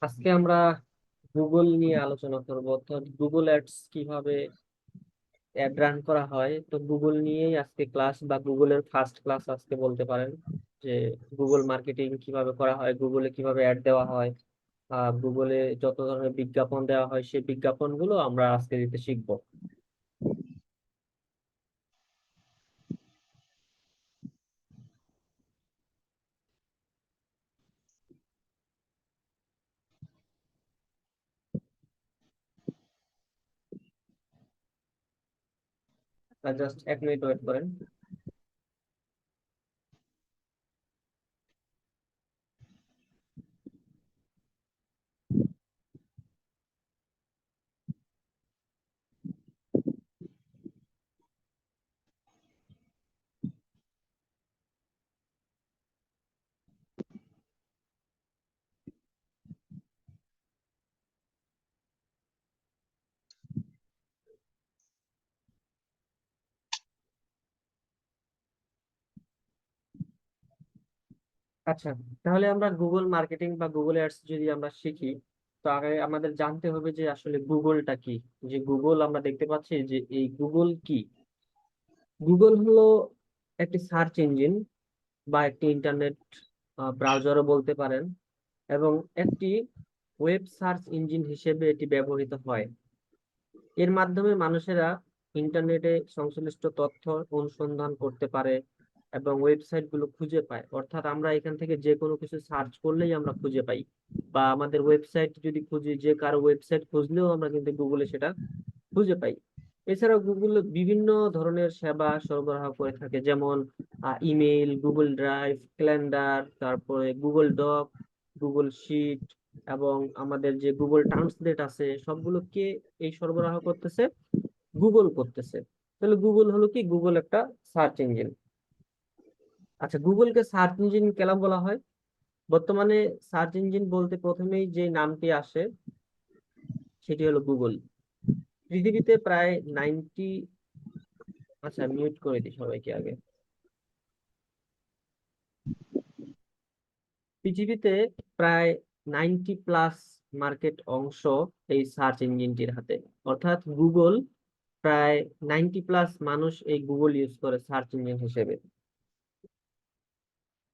আজকে আমরা গুগল নিয়ে আলোচনা করব। তো গুগল অ্যাডস কিভাবে অ্যাড রান করা হয়, তো গুগল নিয়েই আজকে ক্লাস বা গুগলের ফার্স্ট ক্লাস আজকে বলতে পারেন। যে গুগল মার্কেটিং কিভাবে করা হয়, গুগলে কিভাবে অ্যাড দেওয়া হয়, গুগলে যত ধরনের বিজ্ঞাপন দেওয়া হয় সেই বিজ্ঞাপনগুলো আমরা আজকে দিতে শিখবো। জাস্ট 1 মিনিট ওয়েট করেন। আচ্ছা, তাহলে আমরা গুগল মার্কেটিং বা গুগল অ্যাডস যদি আমরা শিখি, তো আগে আমাদের জানতে হবে যে আসলে গুগলটা কি। যে গুগল আমরা দেখতে পাচ্ছি যে এই গুগল কি। গুগল হলো একটি সার্চ ইঞ্জিন বা একটি ইন্টারনেট ব্রাউজারও বলতে পারেন, এবং একটি ওয়েব সার্চ ইঞ্জিন হিসেবে এটি ব্যবহৃত হয়। এর মাধ্যমে মানুষেরা ইন্টারনেটে সংশ্লিষ্ট তথ্য অনুসন্ধান করতে পারে এবং ওয়েবসাইট গুলো খুঁজে পায়। অর্থাৎ আমরা এখান থেকে যে কোনো কিছু সার্চ করলেই আমরা খুঁজে পাই, বা আমাদের ওয়েবসাইট যদি খুঁজি, যে কারো ওয়েবসাইট খুঁজলেও আমরা কিন্তু গুগলে সেটা খুঁজে পাই। এছাড়াও গুগল বিভিন্ন ধরনের সেবা সরবরাহ করে থাকে, যেমন ইমেইল, গুগল ড্রাইভ, ক্যালেন্ডার, তারপরে গুগল ডক, গুগল শিট, এবং আমাদের যে গুগল ট্রান্সলেট আছে, সবগুলোকে এই সরবরাহ করতেছে গুগল করতেছে। তাহলে গুগল হলো কি, গুগল একটা সার্চ ইঞ্জিন। আচ্ছা, গুগলকে সার্চ ইঞ্জিন কেন বলা হয়? বর্তমানে সার্চ ইঞ্জিন বলতে প্রথমেই যে নামটি আসে সেটি হলো গুগল। পৃথিবীতে প্রায় 90, আচ্ছা মিউট করে দিই সবাইকে আগে। পৃথিবীতে প্রায় 90+ মার্কেট অংশ এই সার্চ ইঞ্জিনটির হাতে। অর্থাৎ গুগল প্রায় 90+ মানুষ এই গুগল ইউজ করে সার্চ ইঞ্জিন হিসেবে।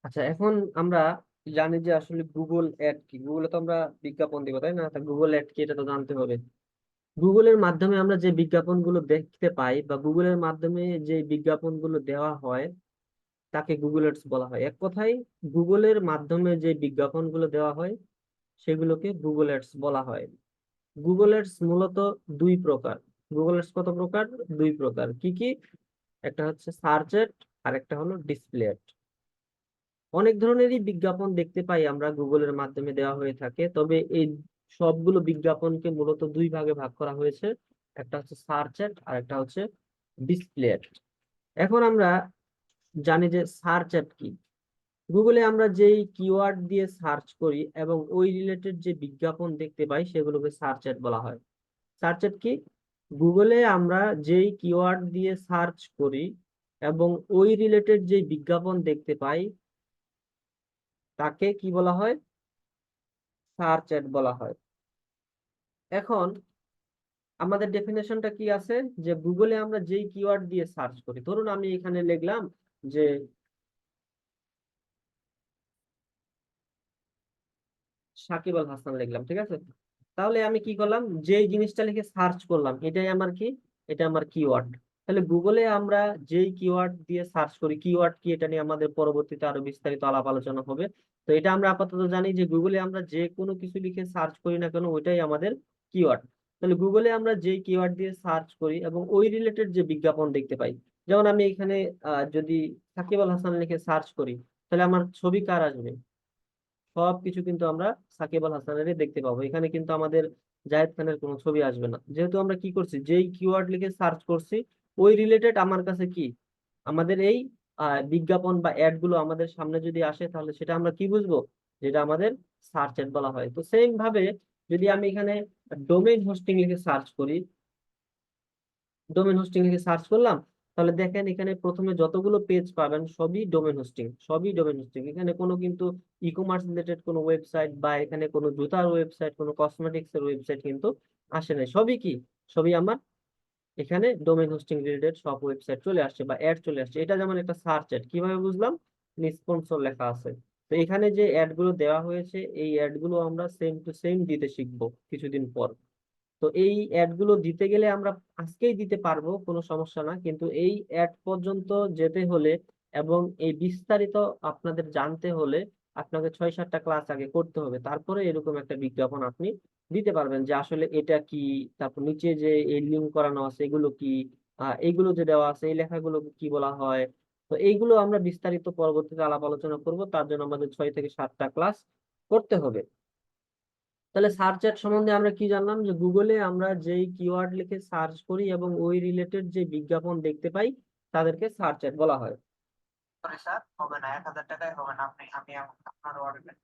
আচ্ছা, এখন আমরা জানি যে আসলে গুগল অ্যাড কি। গুগলে তো আমরা বিজ্ঞাপন দিব, তাই না? তা গুগল অ্যাড কি এটা তো জানতে হবে। গুগলের মাধ্যমে আমরা যে বিজ্ঞাপনগুলো দেখতে পাই বা গুগলের মাধ্যমে যে বিজ্ঞাপনগুলো দেওয়া হয় তাকে গুগল অ্যাডস বলা হয়। এক কথায় গুগলের মাধ্যমে যে বিজ্ঞাপনগুলো দেওয়া হয় সেগুলোকে গুগল অ্যাডস বলা হয়। গুগল অ্যাডস মূলত দুই প্রকার। গুগল অ্যাডস কত প্রকার? দুই প্রকার। কি কি? একটা হচ্ছে সার্চ অ্যাড, আর একটা হলো ডিসপ্লে অ্যাড। অনেক ধরনেরই বিজ্ঞাপন দেখতে পাই আমরা গুগলের মাধ্যমে দেওয়া হয়ে থাকে, তবে এই সবগুলো বিজ্ঞাপনকে মূলত দুই ভাগে ভাগ করা হয়েছে। একটা হচ্ছে সার্চ অ্যাড আর একটা হচ্ছে ডিসপ্লে অ্যাড। এখন আমরা জানি যে সার্চ অ্যাড কি। গুগলে আমরা যেই কিওয়ার্ড দিয়ে সার্চ করি এবং ওই রিলেটেড যে বিজ্ঞাপন দেখতে পাই সেগুলোকে সার্চ অ্যাড বলা হয়। সার্চ অ্যাড কি? গুগলে আমরা যেই কিওয়ার্ড দিয়ে সার্চ করি এবং ওই রিলেটেড যে বিজ্ঞাপন দেখতে পাই তাকে কি বলা হয়? সার্চ অ্যাড বলা হয়। এখন আমাদের ডেফিনেশনটা কি আছে? যে গুগলে আমরা যেই কিওয়ার্ড দিয়ে সার্চ করি, ধরুন আমি এখানে লিখলাম যে সাকিব আল হাসান লিখলাম, ঠিক আছে? তাহলে আমি কি করলাম, যে জিনিসটা লিখে সার্চ করলাম এটাই আমার কি, এটা আমার কিওয়ার্ড। তাহলে গুগলে আমরা যেই কিওয়ার্ড দিয়ে সার্চ করি, কিওয়ার্ড কি এটা নিয়ে আমাদের পরবর্তীতে আরো বিস্তারিত আলাপ আলোচনা হবে। তো এটা আমরা আপাতত জানি যে গুগলে আমরা যে কোনো কিছু লিখে সার্চ করি না কেন ওইটাই আমাদের কিওয়ার্ড। তাহলে গুগলে আমরা যেই কিওয়ার্ড দিয়ে সার্চ করি এবং ওই রিলেটেড যে বিজ্ঞাপন দেখতে পাই, যেমন আমি এখানে যদি সাকিব আল হাসান লিখে সার্চ করি, তাহলে আমার ছবি কার আসবে? সবকিছু কিন্তু আমরা সাকিব আল হাসানেরই দেখতে পাবো। এখানে কিন্তু আমাদের জায়েদ খানের কোনো ছবি আসবে না, যেহেতু আমরা কি করছি, যেই কিওয়ার্ড লিখে সার্চ করছি ওই রিলেটেড আমার কাছে কি, আমাদের এই বিজ্ঞাপন বা অ্যাড গুলো আমাদের সামনে যদি আসে তাহলে সেটা আমরা কি বুঝবো, যেটা আমাদের সার্চ অ্যাড বলা হয়। তো সেম ভাবে যদি আমি এখানে ডোমেইন হোস্টিং লিখে সার্চ করি, ডোমেইন হোস্টিং লিখে সার্চ করলাম, তাহলে দেখেন এখানে প্রথমে যতগুলো পেজ পাবেন সবই ডোমেন হোস্টিং, সবই ডোমেন হোস্টিং। এখানে কোনো কিন্তু ই কমার্স রিলেটেড কোনো ওয়েবসাইট বা এখানে কোনো জুতার ওয়েবসাইট, কোনো কসমেটিক্স এর ওয়েবসাইট কিন্তু আসে নাই। সবই কি, সবই আমার এখানে ডোমেইন হোস্টিং রিলেটেড সব ওয়েবসাইট চলে আসছে বা অ্যাড চলে আসছে। এটা যেমন একটা সার্চ অ্যাড, কিভাবে বুঝলাম? স্পন্সর লেখা আছে। তো এখানে যে অ্যাড গুলো দেওয়া হয়েছে এই অ্যাড গুলো আমরা সেম টু সেম দিতে শিখবো কিছুদিন পর। তো এই অ্যাড গুলো দিতে গেলে আমরা আজকেই দিতে পারবো, কোনো সমস্যা না, কিন্তু এই অ্যাড পর্যন্ত যেতে হলে এবং এই বিস্তারিত আপনাদের জানতে হলে আপনাকে 6-7টা ক্লাস আগে করতে হবে, তারপরে এরকম একটা বিজ্ঞাপন আপনি দিতে পারবেন যে আসলে এটা কি, তারপর নিচে যে এই লিঙ্ক করানো আছে এগুলো কি, এইগুলো যে দেওয়া আছে এই লেখাগুলো কি বলা হয়। তো এইগুলো আমরা বিস্তারিত পরবর্তীতে আলাপ আলোচনা করব, তার জন্য আমাদের 6 থেকে 7টা ক্লাস করতে হবে। তাহলে সার্চ অ্যাড সম্বন্ধে আমরা কি জানলাম? যে গুগলে আমরা যেই কিওয়ার্ড লিখে সার্চ করি এবং ওই রিলেটেড যে বিজ্ঞাপন দেখতে পাই তাদেরকে সার্চ অ্যাড বলা হয়। সরি স্যার, হবে না, 1000 টাকায় হবে না। আমি আপনার অর্ডার।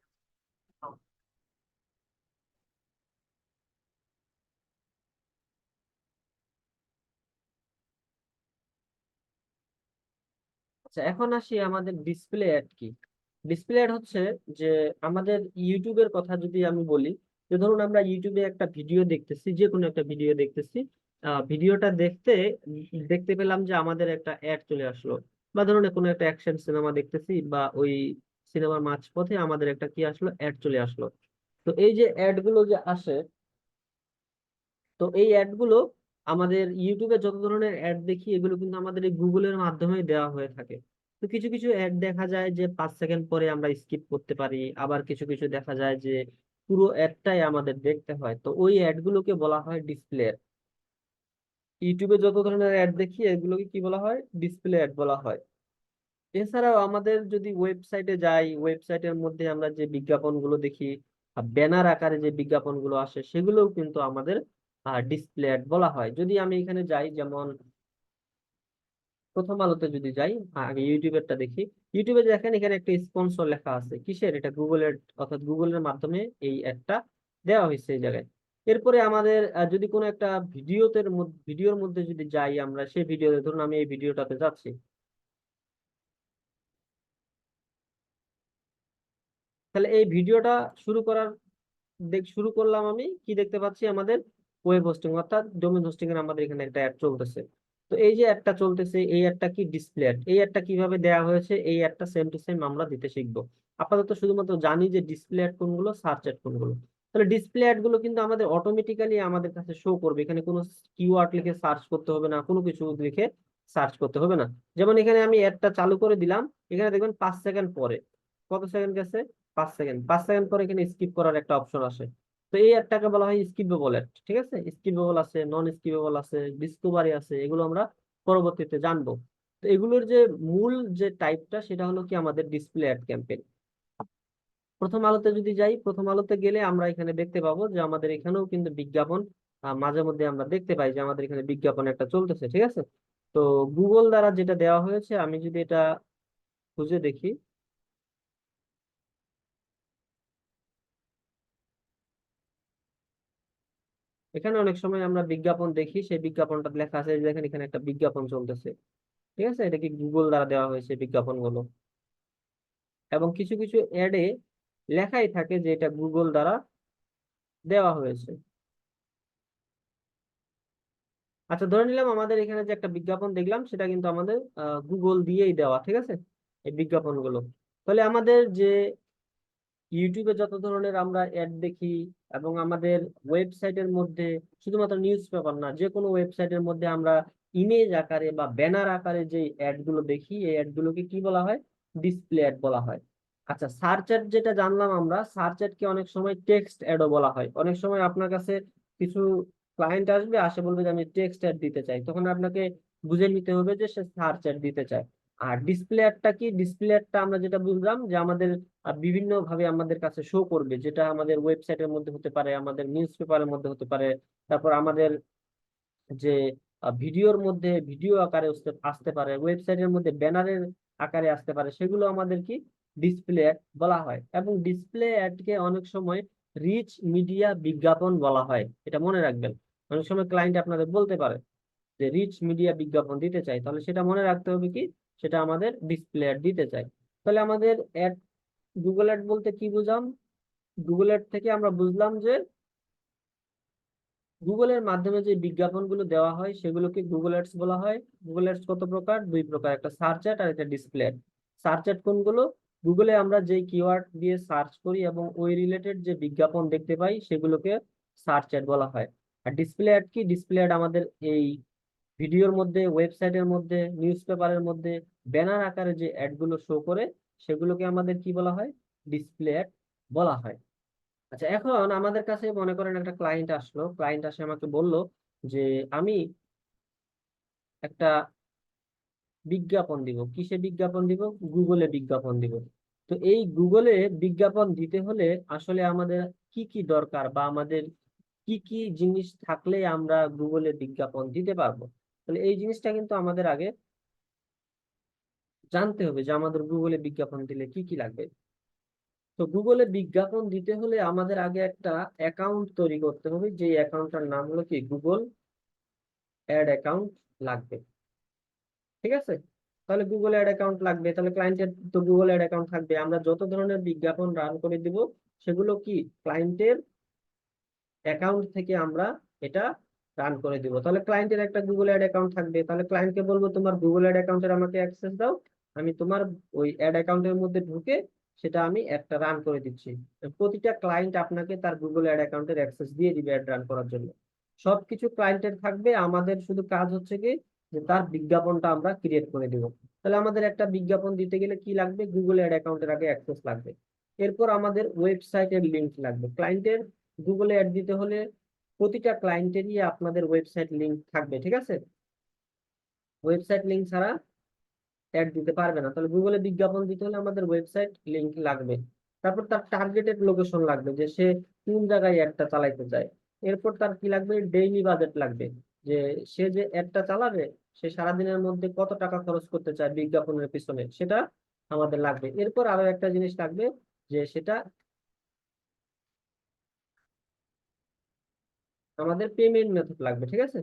আচ্ছা, এখন আসি আমাদের ডিসপ্লে অ্যাড কি। ডিসপ্লে অ্যাড হচ্ছে যে আমাদের ইউটিউবের কথা যদি আমি বলি, যে ধরুন আমরা ইউটিউবে একটা ভিডিও দেখতেছি, যে কোনো একটা ভিডিও দেখতেছি, ভিডিওটা দেখতে দেখতে পেলাম যে আমাদের একটা অ্যাড চলে আসলো, বা ধরুন কোনো একটা অ্যাকশন সিনেমা দেখতেছি বা ওই সিনেমার মাঝপথে আমাদের একটা কি আসলো, অ্যাড চলে আসলো। তো এই যে অ্যাড গুলো যে আসে, তো এই অ্যাড গুলো আমাদের ইউটিউবে যত ধরনের অ্যাড দেখি এগুলো কিন্তু আমাদের এই গুগলের মাধ্যমে দেওয়া হয়ে থাকে। তো কিছু কিছু অ্যাড দেখা যায় যে 5 সেকেন্ড পরে আমরা স্কিপ করতে পারি, আবার কিছু কিছু দেখা যায় যে পুরো অ্যাডটাই আমাদের দেখতে হয়। তো ওই অ্যাড গুলোকে বলা হয় ডিসপ্লে। ইউটিউবে যত ধরনের অ্যাড দেখি এগুলোকে কি বলা হয়? ডিসপ্লে অ্যাড বলা হয়। এছাড়াও আমাদের যদি ওয়েবসাইটে যাই, ওয়েবসাইটের মধ্যে আমরা যে বিজ্ঞাপনগুলো দেখি, ব্যানার আকারে যে বিজ্ঞাপনগুলো আসে সেগুলোও কিন্তু আমাদের ডিসপ্লে অ্যাড বলা হয়। যদি আমি এখানে যাই, যেমন প্রথম আলোতে যদি যাই, আগে ইউটিউবেরটা দেখি। ইউটিউবে দেখেন এখানে একটা স্পন্সর লেখা আছে, কিসের? এটা গুগলের, অর্থাৎ গুগলের মাধ্যমে এই অ্যাডটা দেওয়া হয়েছে এই জায়গায়। এরপরে আমাদের যদি কোনো একটা ভিডিওর মধ্যে যদি যাই আমরা, সেই ভিডিওতে ধরুন আমি এই ভিডিওটাতে যাচ্ছি, তাহলে এই ভিডিওটা শুরু করার শুরু করলাম, আমি কি দেখতে পাচ্ছি? আমাদের ওয়েব হোস্টিং অর্থাৎ ডোমেইন হোস্টিং এর আমাদের এখানে একটা অ্যাড চলতেছে। তো এই যে অ্যাডটা চলতেছে এই অ্যাডটা কি? Display ad. এই অ্যাডটা কিভাবে দেওয়া হয়েছে এই অ্যাডটা সেম টু সেম আমরা দিতে শিখবো। আপাতত শুধুমাত্র জানি যে ডিসপ্লে অ্যাড কোনগুলো, সার্চ অ্যাড কোনগুলো। তাহলে ডিসপ্লে অ্যাড গুলো কিন্তু আমাদের অটোমেটিক্যালি আমাদের কাছে শো করবে, এখানে কোনো কিওয়ার্ড লিখে সার্চ করতে হবে না, কোনো কিছু লিখে সার্চ করতে হবে না। যেমন এখানে আমি অ্যাডটা চালু করে দিলাম, এখানে দেখবেন 5 সেকেন্ড পরে, কত সেকেন্ড গেছে? 5 সেকেন্ড। 5 সেকেন্ড পরে এখানে স্কিপ করার একটা অপশন আসে। তো এই অ্যাডটাকে বলা হয় স্কিপেবল অ্যাড। ঠিক আছে, স্কিপেবল আছে, নন স্কিপেবল আছে, ডিসকভারি আছে, এগুলো আমরা পরবর্তীতে জানবো। তো এগুলোর যে মূল যে টাইপটা সেটা হলো কি আমাদের ডিসপ্লে অ্যাড ক্যাম্পেইন। প্রথম আলোতে যদি যাই, প্রথম আলোতে গেলে আমরা এখানে দেখতে পাবো যে আমাদের এখানেও কিন্তু বিজ্ঞাপন মাঝে মধ্যে আমরা দেখতে পাই যে আমাদের এখানে বিজ্ঞাপন একটা চলতেছে। ঠিক আছে, তো গুগল দ্বারা যেটা দেওয়া হয়েছে, আমি যদি এটা খুঁজে দেখি, এখানে অনেক সময় আমরা বিজ্ঞাপন দেখি, সেই বিজ্ঞাপনটা লেখা আছে যে দেখেন এখানে একটা বিজ্ঞাপন চলতেছে। ঠিক আছে, এটা কি গুগল দ্বারা দেওয়া হয়েছে বিজ্ঞাপনগুলো, এবং কিছু কিছু অ্যাডে লেখাই থাকে যে এটা গুগল দ্বারা দেওয়া হয়েছে। আচ্ছা, ধরে নিলাম আমাদের এখানে যে একটা বিজ্ঞাপন দেখলাম সেটা কিন্তু আমাদের গুগল দিয়েই দেওয়া। ঠিক আছে, এই বিজ্ঞাপনগুলো। তাহলে আমাদের যে ইউটিউবে যত ধরনের আমরা অ্যাড দেখি এবং আমাদের ওয়েবসাইটের মধ্যে, শুধুমাত্র নিউজ পেপার না, যে কোনো ওয়েবসাইটের মধ্যে আমরা ইমেজ আকারে বা ব্যানার আকারে যে অ্যাড গুলো দেখি এই অ্যাড গুলোকে কি বলা হয়? ডিসপ্লে অ্যাড বলা হয়। আচ্ছা, সার্চ অ্যাড যেটা জানলাম আমরা, সার্চ অ্যাড কে অনেক সময় টেক্সট অ্যাডও বলা হয়। অনেক সময় আপনার কাছে কিছু ক্লায়েন্ট আসবে, আসে বলবে যে আমি টেক্সট অ্যাড দিতে চাই, তখন আপনাকে বুঝে নিতে হবে যে সে সার্চ অ্যাড দিতে চায়। আর ডিসপ্লে অ্যাডটা কি? ডিসপ্লে অ্যাডটা আমরা যেটা বুঝলাম যে আমাদের বিভিন্ন ভাবে আমাদের কাছে শো করবে, যেটা আমাদের ওয়েবসাইটের মধ্যে হতে পারে, আমাদের নিউজ পেপারের মধ্যে হতে পারে, তারপর আমাদের যে ভিডিওর মধ্যে ভিডিও আকারে আসতে পারে, ওয়েবসাইটের মধ্যে ব্যানারের আকারে আসতে পারে, সেগুলো আমাদের কি? ডিসপ্লে অ্যাড বলা হয়। এবং ডিসপ্লে অ্যাডকে অনেক সময় রিচ মিডিয়া বিজ্ঞাপন বলা হয়, এটা মনে রাখবেন। অনেক সময় ক্লায়েন্ট আপনাদের বলতে পারে যে রিচ মিডিয়া বিজ্ঞাপন দিতে চাই, তাহলে সেটা মনে রাখতে হবে কি, সেটা আমাদের ডিসপ্লে অ্যাড দিতে চাই। তাহলে আমাদের অ্যাড, গুগল অ্যাড বলতে কি বুঝাম? গুগল অ্যাড থেকে আমরা বুঝলাম যে গুগলের মাধ্যমে যে বিজ্ঞাপনগুলো দেওয়া হয় সেগুলোকে গুগল অ্যাডস বলা হয়। গুগল অ্যাডস কত প্রকার? দুই প্রকার, একটা সার্চ অ্যাড আর একটা ডিসপ্লে অ্যাড। সার্চ অ্যাড কোনগুলো? গুগলে আমরা যেই কিওয়ার্ড দিয়ে সার্চ করি এবং ওই রিলেটেড যে বিজ্ঞাপন দেখতে পাই সেগুলোকে সার্চ অ্যাড বলা হয়। আর ডিসপ্লে অ্যাড কি? ডিসপ্লে অ্যাড আমাদের এই ভিডিওর মধ্যে, ওয়েবসাইটের মধ্যে, নিউজ পেপারের মধ্যে ব্যানার আকারে যে অ্যাড গুলো শো করে সেগুলোকে আমাদের কি বলা হয়? ডিসপ্লে অ্যাড বলা হয়। আচ্ছা, এখন আমাদের কাছে মনে করেন একটা ক্লায়েন্ট আসলো, ক্লায়েন্ট আসে আমাকে বলল যে আমি একটা বিজ্ঞাপন দিব। কিসে বিজ্ঞাপন দিব? গুগলে বিজ্ঞাপন দিব। তো এই গুগলে বিজ্ঞাপন দিতে হলে আসলে আমাদের কি কি দরকার, বা আমাদের কি কি জিনিস থাকলে আমরা গুগলে বিজ্ঞাপন দিতে পারবো? তাহলে এই জিনিসটা কিন্তু আমাদের আগে জানতে হবে যে আমাদের গুগলে বিজ্ঞাপন দিলে কি কি লাগবে। তো গুগলে বিজ্ঞাপন দিতে হলে আমাদের আগে একটা অ্যাকাউন্ট তৈরি করতে হবে, যে অ্যাকাউন্টটার নাম হলো কি, গুগল অ্যাড অ্যাকাউন্ট লাগবে। ঠিক আছে? তাহলে গুগল অ্যাড অ্যাকাউন্ট লাগবে, তাহলে ক্লায়েন্টের তো গুগল অ্যাড অ্যাকাউন্ট থাকবে। আমরা যত ধরনের বিজ্ঞাপন রান করে দিব সেগুলো কি ক্লায়েন্টের অ্যাকাউন্ট থেকে আমরা এটা রান করে দিব। তাহলে ক্লায়েন্টের একটা গুগল অ্যাড অ্যাকাউন্ট থাকবে, তাহলে ক্লায়েন্টকে বলবো তোমার গুগল অ্যাড অ্যাকাউন্টের আমাকে অ্যাক্সেস দাও, আমি তোমার ওই অ্যাড অ্যাকাউন্টের মধ্যে ঢুকে সেটা আমি একটা রান করে দিচ্ছি। প্রতিটা ক্লায়েন্ট আপনাকে তার গুগল অ্যাড অ্যাকাউন্টের অ্যাক্সেস দিয়ে দিবে অ্যাড রান করার জন্য। সবকিছু ক্লায়েন্টের থাকবে, আমাদের শুধু কাজ হচ্ছে কি যে তার বিজ্ঞাপনটা আমরা ক্রিয়েট করে দিব। তাহলে আমাদের একটা বিজ্ঞাপন দিতে গেলে কি লাগবে? গুগল অ্যাড অ্যাকাউন্টের আগে অ্যাক্সেস লাগবে। এরপর আমাদের ওয়েবসাইটের লিংক লাগবে। ক্লায়েন্টের গুগলে অ্যাড দিতে হলে প্রতিটা ক্লায়েন্টেরই আপনাদের ওয়েবসাইট লিংক থাকবে। ঠিক আছে? ওয়েবসাইট লিংক ছাড়া অ্যাড দিতে পারবে না। তাহলে গুগলে বিজ্ঞাপন দিতে হলে আমাদের ওয়েবসাইট লিংক লাগবে। তারপর তার টার্গেটেড লোকেশন লাগবে, যে সে কোন জায়গায় অ্যাডটা চালাইতে চায়। এরপর তার কি লাগবে? ডেইলি বাজেট লাগবে, যে সে যে অ্যাডটা চালাবে সে সারাদিনের মধ্যে কত টাকা খরচ করতে চায় বিজ্ঞাপনের পিছনে, সেটা আমাদের লাগবে। এরপর আরো একটা জিনিস লাগবে, যে সেটা আমাদের পেমেন্ট মেথড লাগবে। ঠিক আছে?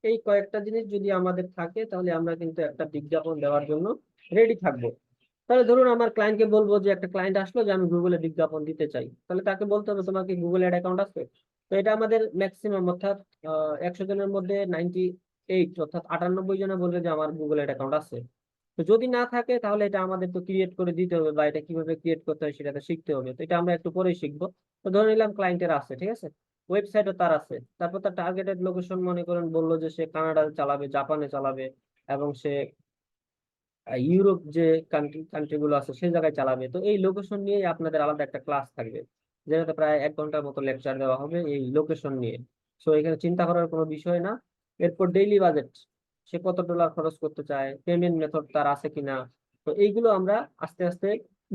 এই কয়েকটা জিনিস যদি আমাদের থাকে তাহলে আমরা কিন্তু একটা বিজ্ঞাপন দেওয়ার জন্য রেডি থাকবো। তাহলে ধরুন আমার ক্লায়েন্টকে বলবো, যে একটা ক্লায়েন্ট আসলো যে আমি গুগলে বিজ্ঞাপন দিতে চাই, তাহলে তাকে বলতে হবে তোমার কি গুগল অ্যাড অ্যাকাউন্ট আছে? তো এটা আমাদের ম্যাক্সিমাম, অর্থাৎ 100 জনের মধ্যে 98 অর্থাৎ 98 জনে বলবে যে আমার গুগল অ্যাড অ্যাকাউন্ট আছে। তো যদি না থাকে তাহলে এটা আমাদের তো ক্রিয়েট করে দিতে হবে, বা এটা কিভাবে ক্রিয়েট করতে হয় সেটা তো শিখতে হবে। তো এটা আমরা একটু পরেই শিখবো। তো ধরে নিলাম ক্লায়েন্টের আছে, ঠিক আছে, ওয়েবসাইটও তার আছে। তারপর তার টার্গেটেড লোকেশন মনে করেন বললো যে সে কানাডাতে চালাবে, জাপানে চালাবে, এবং সে ইউরোপ যে কান্ট্রি গুলো আছে সেই জায়গায় চালাবে। তো এই লোকেশন নিয়ে আপনাদের আলাদা একটা ক্লাস থাকবে, যেটাতে প্রায় 1 ঘন্টার মতো লেকচার দেওয়া হবে এই লোকেশন নিয়ে। সো এখানে চিন্তা করার কোনো বিষয় না। এরপর ডেইলি বাজেট, সে কত ডলার খরচ করতে চায়, পেমেন্ট মেথড তার আছে কিনা। তো এইগুলো আমরা আস্তে আস্তে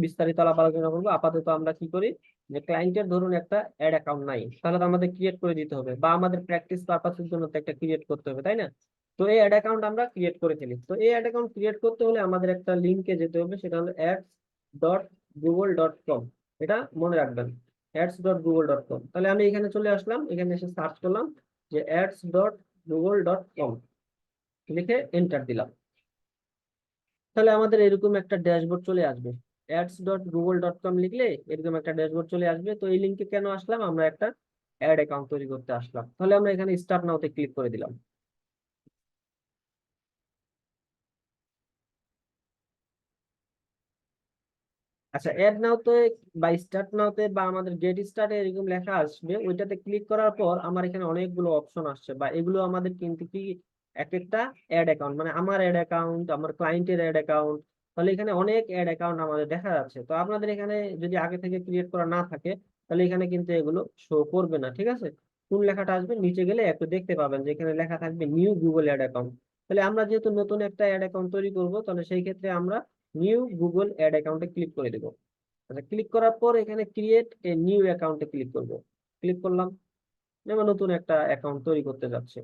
বিস্তারিত আলাপ আলোচনা করবো। আপাতত আমরা কি করি, যে ক্লায়েন্টের ধরুন একটা অ্যাড অ্যাকাউন্ট নাই, তাহলে তো আমাদের ক্রিয়েট করে দিতে হবে, বা আমাদের প্র্যাকটিস পারপাসের জন্য তো একটা ক্রিয়েট করতে হবে, তাই না? তো এই অ্যাড অ্যাকাউন্ট আমরা ক্রিয়েট করে ফেলি। তো এই অ্যাড অ্যাকাউন্ট ক্রিয়েট করতে হলে আমাদের একটা লিঙ্কে যেতে হবে, সেটা হলো ads.google.com। এটা মনে রাখবেন, ads.google.com। তাহলে আমি এখানে চলে আসলাম, এখানে এসে সার্চ করলাম যে ads.google.com, লিখে এন্টার দিলাম। তাহলে আমাদের এরকম একটা ড্যাশবোর্ড চলে আসবে। ads.google.com লিখলে এরকম একটা ড্যাশবোর্ড চলে আসবে। তো এই লিঙ্কে কেন আসলাম? আমরা একটা অ্যাড অ্যাকাউন্ট তৈরি করতে আসলাম। তাহলে আমরা এখানে স্টার্ট নাওতে ক্লিক করে দিলাম। আচ্ছা, এড নাওতে বা স্টার্ট নাওতে বা আমাদের গেট স্টার্টে এরকম লেখা আসবে, ওইটাতে ক্লিক করার পর আমার এখানে অনেকগুলো অপশন আসছে, বা এগুলো আমাদের কিন্তু কি এক একটা অ্যাড অ্যাকাউন্ট, মানে আমার অ্যাড অ্যাকাউন্ট, আমার ক্লায়েন্টের অ্যাড অ্যাকাউন্ট। তাহলে এখানে অনেক অ্যাড অ্যাকাউন্ট আমাদের দেখা যাচ্ছে। তো আপনাদের এখানে যদি আগে থেকে ক্রিয়েট করা না থাকে তাহলে এখানে কিন্তু এগুলো শো করবে না। ঠিক আছে? কোন লেখাটা আসবে নিচে গেলে একটু দেখতে পাবেন যে এখানে লেখা থাকবে নিউ গুগল অ্যাড অ্যাকাউন্ট। তাহলে আমরা যেহেতু নতুন একটা অ্যাড অ্যাকাউন্ট তৈরি করব, তাহলে সেই ক্ষেত্রে আমরা নিউ গুগল অ্যাড অ্যাকাউন্টে ক্লিক করে দেবো। আচ্ছা, ক্লিক করার পর এখানে ক্রিয়েট এ নিউ অ্যাকাউন্টে ক্লিক করব। ক্লিক করলাম, যেমন নতুন একটা অ্যাকাউন্ট তৈরি করতে যাচ্ছে।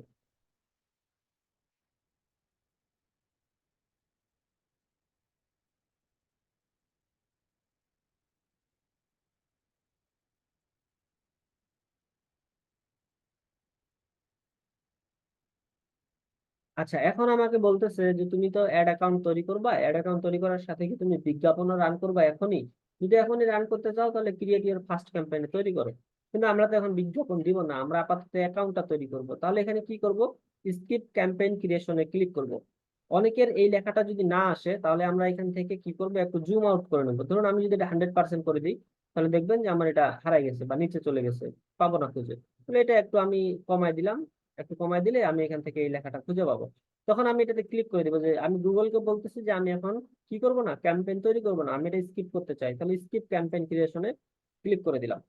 আচ্ছা, এখন আমাকে বলতেছে যে তুমি তো অ্যাড অ্যাকাউন্ট তৈরি করবা, অ্যাড অ্যাকাউন্ট তৈরি করার সাথে কি তুমি বিজ্ঞাপনও রান করবা এখনই? যদি এখনই রান করতে চাও তাহলে ক্রিয়েট ইওর ফার্স্ট ক্যাম্পেইন তৈরি করো। কিন্তু আমরা তো এখন বিজ্ঞাপন দিব না, আমরা আপাতত অ্যাকাউন্টটা তৈরি করব। তাহলে এখানে কি করব? স্কিপ ক্যাম্পেইন ক্রিয়েশনে ক্লিক করব। অনেকের এই লেখাটা যদি না আসে তাহলে আমরা এখান থেকে কি করব, একটু জুম আউট করে নেবো। ধরুন আমি যদি এটা 100% করে দিই, তাহলে দেখবেন যে আমার এটা হারাই গেছে বা নিচে চলে গেছে, পাবো না খুঁজে। তাহলে এটা একটু আমি কমাই দিলাম। একটু কমাই দিলে আমি এখান থেকে এই লেখাটা খুঁজে পাবো। তখন আমি এটাতে ক্লিক করে দেবো যে আমি গুগলকে বলতেছি যে আমি এখন কি করব না, ক্যাম্পেইন তৈরি করব না, আমি এটা স্কিপ করতে চাই। তাহলে স্কিপ ক্যাম্পেইন ক্রিয়েশনে ক্লিক করে দিলাম।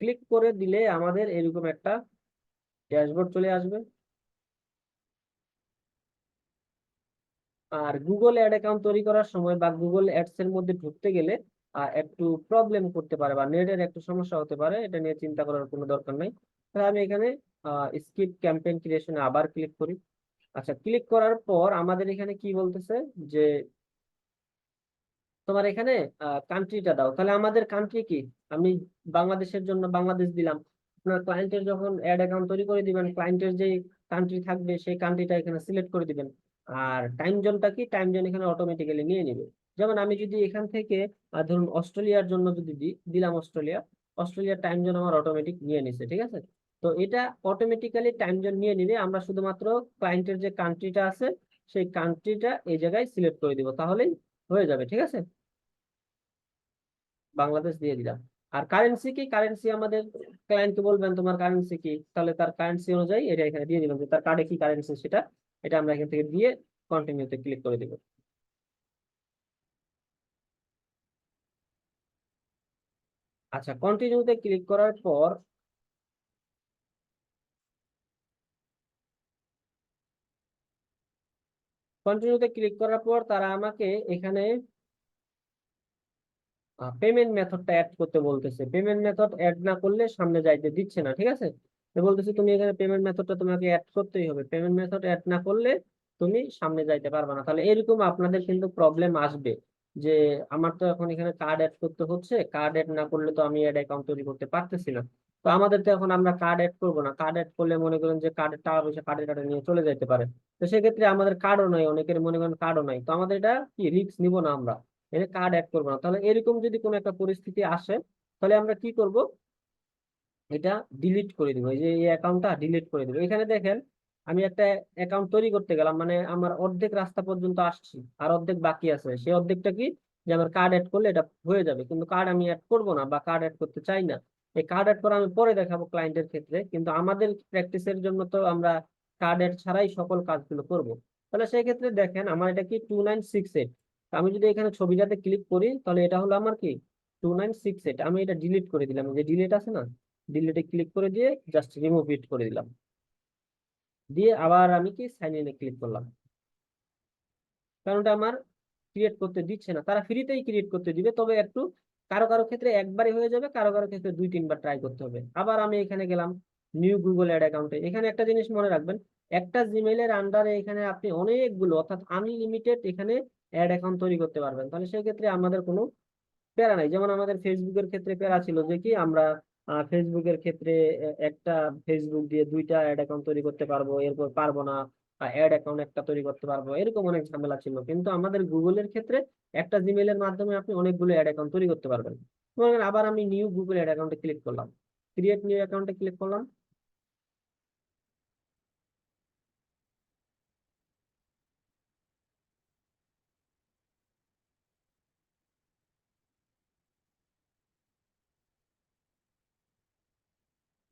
ক্লিক করে দিলে আমাদের এরকম একটা ড্যাশবোর্ড চলে আসবে। আর গুগল অ্যাড অ্যাকাউন্ট তৈরি করার সময় বা গুগল অ্যাডস এর মধ্যে ঢুকতে গেলে একটু প্রবলেম করতে পারে বা নেটের একটু সমস্যা হতে পারে, এটা নিয়ে চিন্তা করার কোনো দরকার নাই। তাহলে আমি এখানে স্কিপ ক্যাম্পেইন ক্রিয়েশনে আবার ক্লিক করি। আচ্ছা, ক্লিক করার পর আমাদের এখানে কি বলতেছে যে তোমার এখানে কান্ট্রিটা দাও। তাহলে আমাদের কান্ট্রি কি? আমি বাংলাদেশের জন্য বাংলাদেশ দিলাম। আপনার ক্লায়েন্টের যখন অ্যাড অ্যাকাউন্ট তৈরি করে দিবেন, ক্লায়েন্টের যে কান্ট্রি থাকবে সেই কান্ট্রিটা এখানে সিলেক্ট করে দিবেন। আর টাইম জোনটা কি, টাইম জোন এখানে অটোমেটিক্যালি নিয়ে নিবে। যেমন আমি যদি এখান থেকে ধরুন অস্ট্রেলিয়ার জন্য যদি দিলাম অস্ট্রেলিয়া, অস্ট্রেলিয়ার টাইম জোন আমার অটোমেটিক নিয়ে নিছে, ঠিক আছে। তো এটা অটোমেটিক্যালি টাইম জোন নিয়ে নিলে আমরা শুধুমাত্র ক্লায়েন্টের যে কান্ট্রিটা আছে সেই কান্ট্রিটা এই জায়গায় সিলেক্ট করে দিব, তাহলেই হয়ে যাবে, ঠিক আছে। বাংলাদেশ দিয়ে দিলাম। আর কারেন্সি কি, কারেন্সি আমাদের ক্লায়েন্টকে বলবেন তোমার কারেন্সি কি, তাহলে তার কারেন্সি অনুযায়ী এটা এখানে দিয়ে দিলাম যে তার কার্ডে কি কারেন্সি সেটা, এটা আমরা এখান থেকে দিয়ে কন্টিনিউতে ক্লিক করে দিব। আচ্ছা, কন্টিনিউতে ক্লিক করার পর তারা আমাকে এখানে পেমেন্ট মেথডটা অ্যাড করতে বলতেছে। পেমেন্ট মেথড অ্যাড না করলে সামনে যাইতে দিচ্ছে না, ঠিক আছে। তো বলতেছে তুমি এখানে পেমেন্ট মেথডটা তোমাকে অ্যাড করতেই হবে, পেমেন্ট মেথড অ্যাড না করলে তুমি সামনে যাইতে পারবে না। তাহলে এরকম আপনাদের কিন্তু প্রবলেম আসবে যে আমার তো এখন এখানে কার্ড অ্যাড করতে হচ্ছে, কার্ড অ্যাড না করলে তো আমি অ্যাড অ্যাকাউন্ট তৈরি করতে পারতেছি না। তো আমাদের তো এখন আমরা কার্ড অ্যাড করবো না, কার্ড অ্যাড করলে মনে করেন যে কার্ডের টাকা পয়সা কার্ডে কার্ডে নিয়ে চলে যেতে পারে। তো সেক্ষেত্রে আমাদের কার্ডও নাই, অনেকের মনে করেন কার্ডও নাই, তো আমাদের এটা কি রিস্ক নিব না আমরা, এখানে কার্ড অ্যাড করবো না। তাহলে এরকম যদি কোনো একটা পরিস্থিতি আসে তাহলে আমরা কি করব, এটা ডিলিট করে দিব, এই যে এই অ্যাকাউন্টটা ডিলিট করে দিব। এখানে দেখেন আমি একটা অ্যাকাউন্ট তৈরি করতে গেলাম, মানে আমার অর্ধেক রাস্তা পর্যন্ত আসছি, আর অর্ধেক বাকি আছে। সেই অর্ধেকটা কি, যে আমার কার্ড অ্যাড করলে এটা হয়ে যাবে, কিন্তু কার্ড আমি অ্যাড করব না বা কার্ড অ্যাড করতে চাই না। এই কার্ড অ্যাড করা আমি পরে দেখাবো ক্লায়েন্টের ক্ষেত্রে, কিন্তু আমাদের প্র্যাকটিসের জন্য তো আমরা কার্ড অ্যাড ছাড়াই সকল কাজগুলো করব। তাহলে সেই ক্ষেত্রে দেখেন আমার এটা কি 2968। আমি যদি এখানে ছবিটাতে ক্লিক করি তাহলে এটা হলো আমার কি 2968। আমি এটা ডিলিট করে দিলাম, যে ডিলিট আছে না, ডিলিটে ক্লিক করে দিয়ে জাস্ট রিমুভ ইট করে দিলাম। দিয়ে আবার আমি কি সাইন ইনে ক্লিক করলাম, কারণ ওটা আমার ক্রিয়েট করতে দিচ্ছে না। তারা ফ্রিতেই ক্রিয়েট করতে দিবে, তবে একটু কারো কারো ক্ষেত্রে একবারই হয়ে যাবে, কারো কারো ক্ষেত্রে 2-3 বার ট্রাই করতে হবে। আবার আমি এখানে গেলাম নিউ গুগল অ্যাড অ্যাকাউন্টে। এখানে একটা জিনিস মনে রাখবেন, একটা জিমেইলের আন্ডারে এখানে আপনি অনেকগুলো অর্থাৎ আনলিমিটেড এখানে অ্যাড অ্যাকাউন্ট তৈরি করতে পারবেন। তাহলে সেই ক্ষেত্রে আমাদের কোনো প্যারা নাই। যেমন আমাদের ফেসবুকের ক্ষেত্রে প্যারা ছিল যে কি আমরা ফেসবুকের ক্ষেত্রে একটা ফেসবুক দিয়ে 2টা অ্যাড অ্যাকাউন্ট তৈরি করতে পারবো, এরপর পারবো না, অ্যাড অ্যাকাউন্ট একটা তৈরি করতে পারবো, এরকম অনেক ঝামেলা ছিল। কিন্তু আমাদের গুগলের ক্ষেত্রে একটা জিমেলের মাধ্যমে আপনি অনেকগুলো অ্যাড অ্যাকাউন্ট তৈরি করতে পারবেন। ধরেন আবার আমি নিউ গুগল অ্যাড অ্যাকাউন্টে ক্লিক করলাম, ক্রিয়েট নিউ অ্যাকাউন্টে ক্লিক করলাম।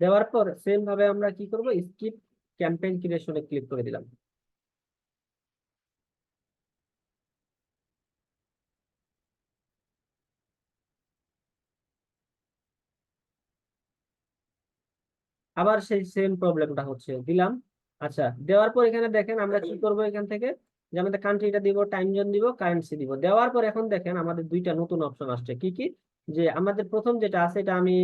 দেওয়ার পর সেম ভাবে আমরা কি করব, স্কিপ ক্যাম্পেইন ক্রিয়েশনে ক্লিক করে দিলাম। আবার সেই সেম প্রবলেমটা হচ্ছে, দিলাম। আচ্ছা, দেওয়ার পর এখানে দেখেন আমরা কি করব, এখান থেকে যে আমাদের কান্ট্রিটা দিব, টাইম জোন দিব, কারেন্সি দিব। দেওয়ার পর এখন দেখেন আমাদের 2টা নতুন অপশন আসছে। কি কি, যে আমাদের প্রথম যেটা আছে এটা আমি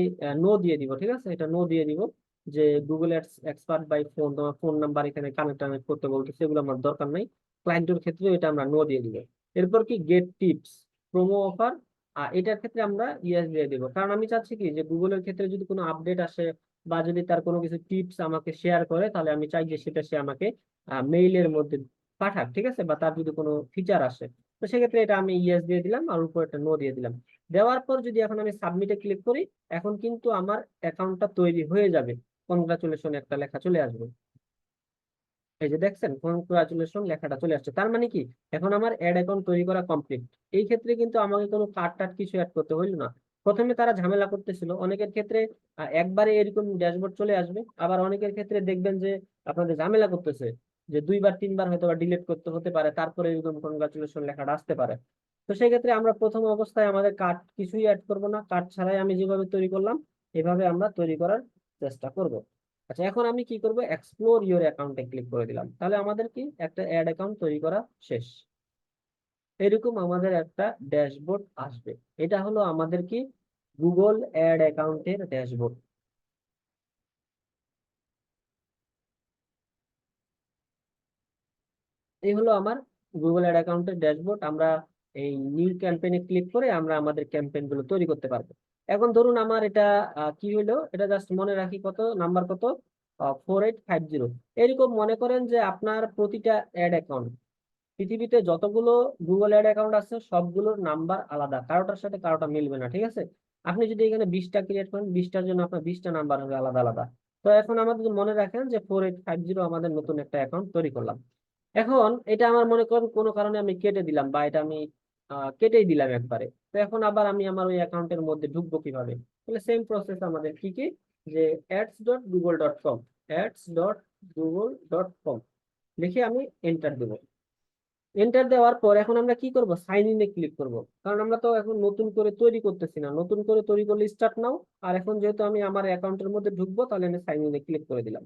নো দিয়ে দিব, ঠিক আছে, এটা নো দিয়ে দিব। যে গুগল এক্সপার্ট বাই ফোন, তোমার ফোন নাম্বার এখানে কানেক্ট করতে বলতেছে, এগুলো আমার দরকার নাই। ক্লায়েন্টের ক্ষেত্রে এটা আমরা নো দিয়ে দিব। এরপর কি গেট টিপস, প্রোমো অফার, এটার ক্ষেত্রে আমরা ইয়েস দিয়ে দিব, কারণ আমি চাচ্ছি কি যে গুগলের ক্ষেত্রে যদি কোনো আপডেট আসে বা যদি তার কোনো কিছু টিপস আমাকে শেয়ার করে তাহলে আমি চাই যে সেটা সে আমাকে মেইলের মধ্যে পাঠাক, ঠিক আছে, বা তার যদি কোনো ফিচার আসে, তো সেক্ষেত্রে এটা আমি ইয়েস দিয়ে দিলাম আর উপর একটা নো দিয়ে দিলাম। দেওয়ার পর যদি এখন আমি সাবমিটে ক্লিক করি, এখন কিন্তু আমার অ্যাকাউন্টটা তৈরি হয়ে যাবে, কনগ্রাচুলেশন একটা লেখা চলে আসবে। এই যে দেখছেন কনগ্রাচুলেশন লেখাটা চলে আসছে, তার মানে কি এখন আমার অ্যাড অ্যাকাউন্ট তৈরি করা কমপ্লিট। এই ক্ষেত্রে কিন্তু আমাকে কোনো কার্ড টার্ড কিছু অ্যাড করতে হইল না। প্রথমে তারা ঝামেলা করতেছিল, অনেকের ক্ষেত্রে একবারে এরকম ড্যাশবোর্ড চলে আসবে, আবার অনেকের ক্ষেত্রে দেখবেন যে আপনাদের ঝামেলা করতেছে, যে দুইবার তিনবার হয়তো বা ডিলিট করতে হতে পারে, তারপরে এরকম কনগ্রাচুলেশন লেখাটা আসতে পারে। তো সেই ক্ষেত্রে আমরা প্রথম অবস্থায় আমাদের কার্ড কিছুই অ্যাড করব না, কার্ড ছাড়াই আমি যেভাবে তৈরি করলাম এভাবে আমরা তৈরি করার চেষ্টা করব। আচ্ছা, এখন আমি কি করব, এক্সপ্লোর ইওর অ্যাকাউন্টে ক্লিক করে দিলাম, তাহলে আমাদের কি একটা অ্যাড অ্যাকাউন্ট তৈরি করা শেষ। এরকম আমাদের একটা ড্যাশবোর্ড আসবে। এটা হলো আমাদের কি গুগল অ্যাড অ্যাকাউন্টের ড্যাশবোর্ড। এই হলো আমার গুগল অ্যাড অ্যাকাউন্টের ড্যাশবোর্ড। আমরা এই নিউ ক্যাম্পেইনে ক্লিক করে আমরা আমাদের ক্যাম্পেইন গুলো তৈরি করতে পারবো। এখন ধরুন আমার এটা কি হলো, এটা জাস্ট মনে রাখি, কত নাম্বার, কত 4850। এরকম মনে করেন যে আপনার প্রতিটা অ্যাড অ্যাকাউন্ট, পৃথিবীতে যতগুলো গুগল অ্যাড অ্যাকাউন্ট আছে সবগুলোর নাম্বার আলাদা, কারোটার সাথে কারোটা মিলবে না, ঠিক আছে। আপনি যদি এখানে 20টা ক্রিয়েট করেন, 20টার জন্য আপনার 20টা নাম্বার হবে আলাদা আলাদা। তো এখন আমাদের মনে রাখেন যে 4850 আমাদের নতুন একটা অ্যাকাউন্ট তৈরি করলাম। এখন এটা আমার মনে করেন কোনো কারণে আমি কেটে দিলাম, বা এটা আমি কেটেই দিলাম একবারে। তো এখন আবার আমি আমার ওই অ্যাকাউন্টের মধ্যে ঢুকবো কিভাবে? তাহলে সেম প্রসেস আমাদের কি কি, যে ads.google.com, ads.google.com লিখে আমি এন্টার দেবো। এন্টার দেওয়ার পর এখন আমরা কি করব, সাইন ইনে ক্লিক করব। কারণ আমরা তো এখন নতুন করে তৈরি করতেছি না, নতুন করে তৈরি করলে স্টার্ট নাও। আর এখন যেহেতু আমি আমার অ্যাকাউন্টের মধ্যে ঢুকবো, তাহলে আমি সাইন ইনে ক্লিক করে দিলাম।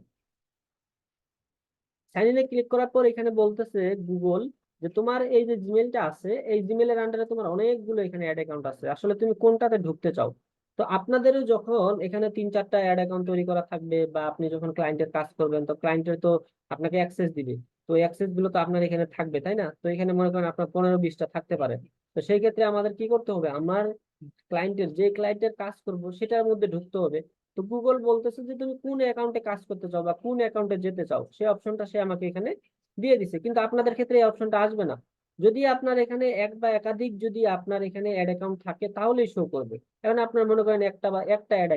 সাইন ইনে ক্লিক করার পর এখানে বলতেছে গুগল যে তোমার এই যে জিমেলটা আছে, এই জিমেলের আন্ডারে তোমার অনেকগুলো এখানে অ্যাড অ্যাকাউন্ট আছে, আসলে তুমি কোনটাতে ঢুকতে চাও। তো আপনাদেরও যখন এখানে 3-4টা অ্যাড অ্যাকাউন্ট তৈরি করা থাকবে, বা আপনি যখন ক্লায়েন্টের কাজ করবেন, তো ক্লায়েন্টের তো আপনাকে অ্যাক্সেস দিবে, তো অ্যাক্সেস গুলো তো আপনার এখানে থাকবে, তাই না? তো এখানে মনে করেন আপনার 15-20টা থাকতে পারে। তো সেই ক্ষেত্রে আমাদের কি করতে হবে, আমার যে ক্লায়েন্টের কাজ করব সেটার মধ্যে ঢুকতে হবে। তো গুগল বলতেছে যে তুমি কোন অ্যাকাউন্টে কাজ করতে চাও বা কোন অ্যাকাউন্টে যেতে চাও, সেই অপশনটা সে আমাকে এখানে দিয়ে দিছে, কিন্তু আপনাদের ক্ষেত্রে এই অপশনটা আসবে না। যদি আপনার এখানে এক বা একাধিক যদি আপনার এখানে অ্যাড অ্যাকাউন্ট থাকে তাহলেই শো করবে। এখন আপনার মনে করেন একটা বা একটা অ্যাড